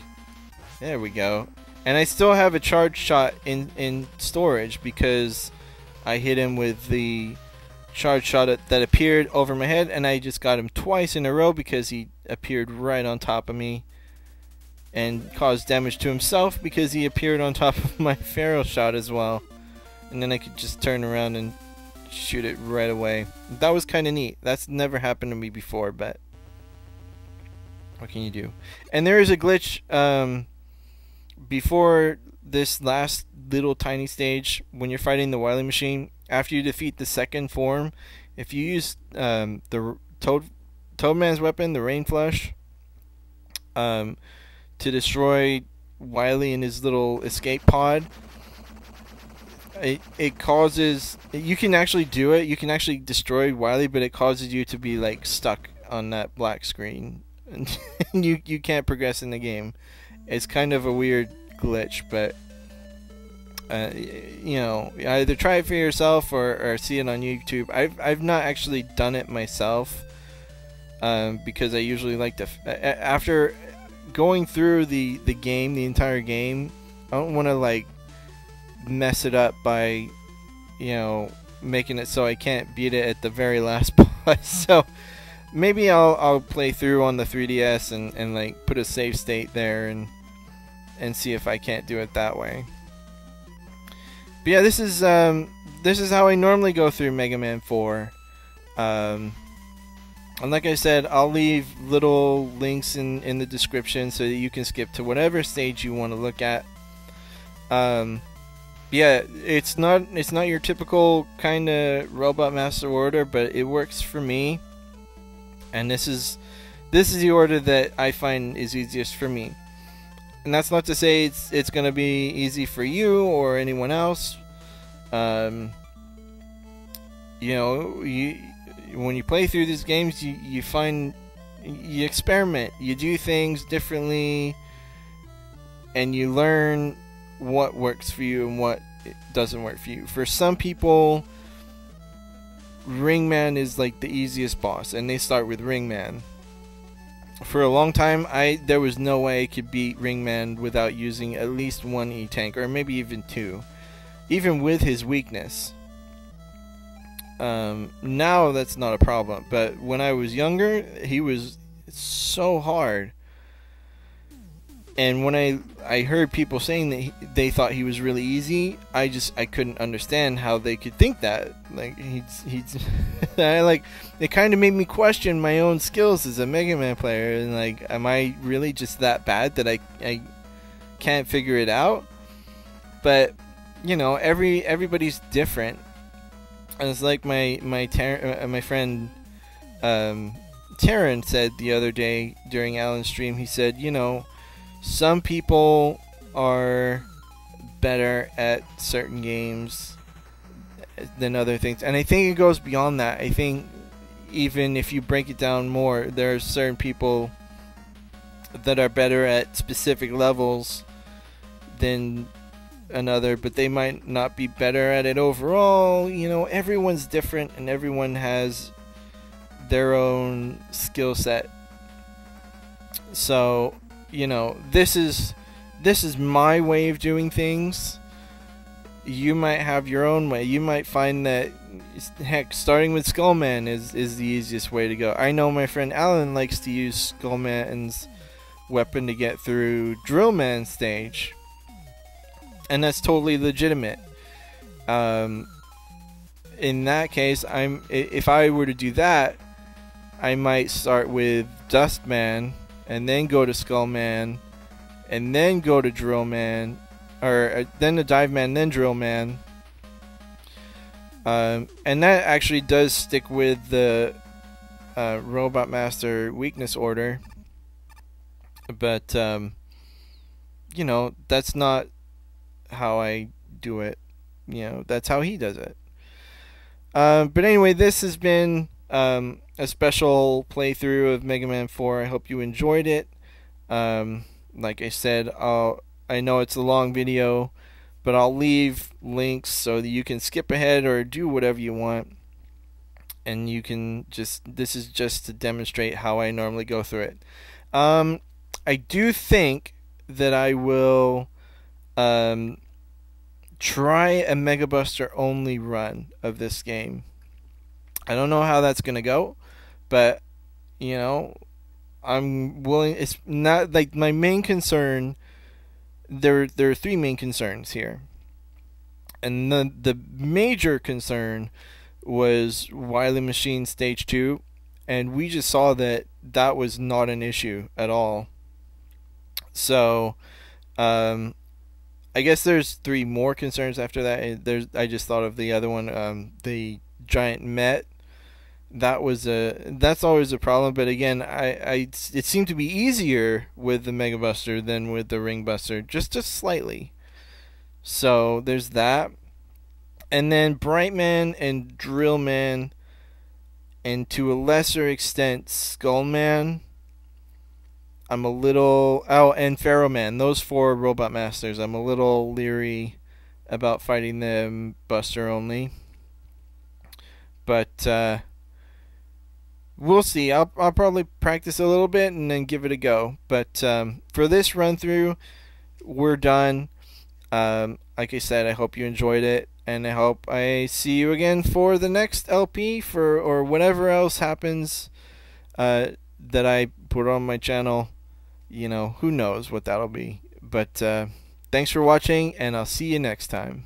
There we go. And I still have a charge shot in storage because I hit him with the charge shot that appeared over my head, and I just got him twice in a row because he appeared right on top of me and caused damage to himself because he appeared on top of my ferro shot as well. And then I could just turn around and shoot it right away. That was kind of neat. That's never happened to me before, but what can you do? And there is a glitch before this last little tiny stage when you're fighting the Wily machine. After you defeat the second form, if you use the Toadman's weapon, the Rain Flush, to destroy Wily in his little escape pod, it causes, you can actually do it, you can actually destroy Wily, but it causes you to be like stuck on that black screen and you can't progress in the game. It's kind of a weird glitch, but you know, either try it for yourself or see it on YouTube. I've not actually done it myself because I usually like to after going through the game, the entire game, I don't want to like mess it up by, you know, making it so I can't beat it at the very last boss. So maybe I'll play through on the 3DS and like put a save state there and see if I can't do it that way. But yeah, this is how I normally go through Mega Man 4. And like I said, I'll leave little links in the description so that you can skip to whatever stage you want to look at. Yeah, it's not your typical kind of Robot Master order, but it works for me. And this is the order that I find is easiest for me. And that's not to say it's gonna be easy for you or anyone else. You know, when you play through these games, you find, you experiment, you do things differently, and you learn what works for you and what doesn't work for you. For some people, Ringman is like the easiest boss, and they start with Ringman. For a long time, there was no way I could beat Ringman without using at least one E-Tank, or maybe even two, even with his weakness. Now that's not a problem, but when I was younger, he was so hard. And when I heard people saying that they thought he was really easy, I couldn't understand how they could think that. Like he's it kind of made me question my own skills as a Mega Man player, and like, am I really just that bad that I can't figure it out? But you know, everybody's different. And it's like my friend Taryn said the other day during Alan's stream. He said, you know, some people are better at certain games than other things, and I think it goes beyond that. I think even if you break it down more, there are certain people that are better at specific levels than another, but they might not be better at it overall. You know, everyone's different and everyone has their own skill set. So, you know, this is my way of doing things. You might have your own way. You might find that, heck, starting with Skullman is the easiest way to go. I know my friend Alan likes to use Skullman's weapon to get through Drillman's stage, and that's totally legitimate. In that case, if I were to do that, I might start with Dustman, and then go to Skullman, and then go to Drillman, or then to Diveman, then Drillman. And that actually does stick with the Robot Master weakness order. But you know, that's not how I do it. You know, that's how he does it. But anyway, this has been a special playthrough of Mega Man 4. I hope you enjoyed it. Like I said, I know it's a long video, but I'll leave links so that you can skip ahead or do whatever you want. And you can this is just to demonstrate how I normally go through it. I do think that I will try a Mega Buster only run of this game. I don't know how that's gonna go, but you know, I'm willing. It's not like my main concern. There are three main concerns here, and the major concern was Wily Machine Stage 2, and we just saw that that was not an issue at all. So, I guess there's three more concerns after that. I just thought of the other one, the giant Met. That's always a problem. But again, it seemed to be easier with the Mega Buster than with the Ring Buster, just slightly. So there's that. And then Brightman and Drillman, and to a lesser extent Skullman. I'm a little and Pharaoh Man. Those four Robot Masters. I'm a little leery about fighting them Buster only. But we'll see. I'll probably practice a little bit and then give it a go. But for this run through, we're done. Like I said, I hope you enjoyed it, and I hope I see you again for the next LP or whatever else happens that I put on my channel. You know, who knows what that'll be. But thanks for watching, and I'll see you next time.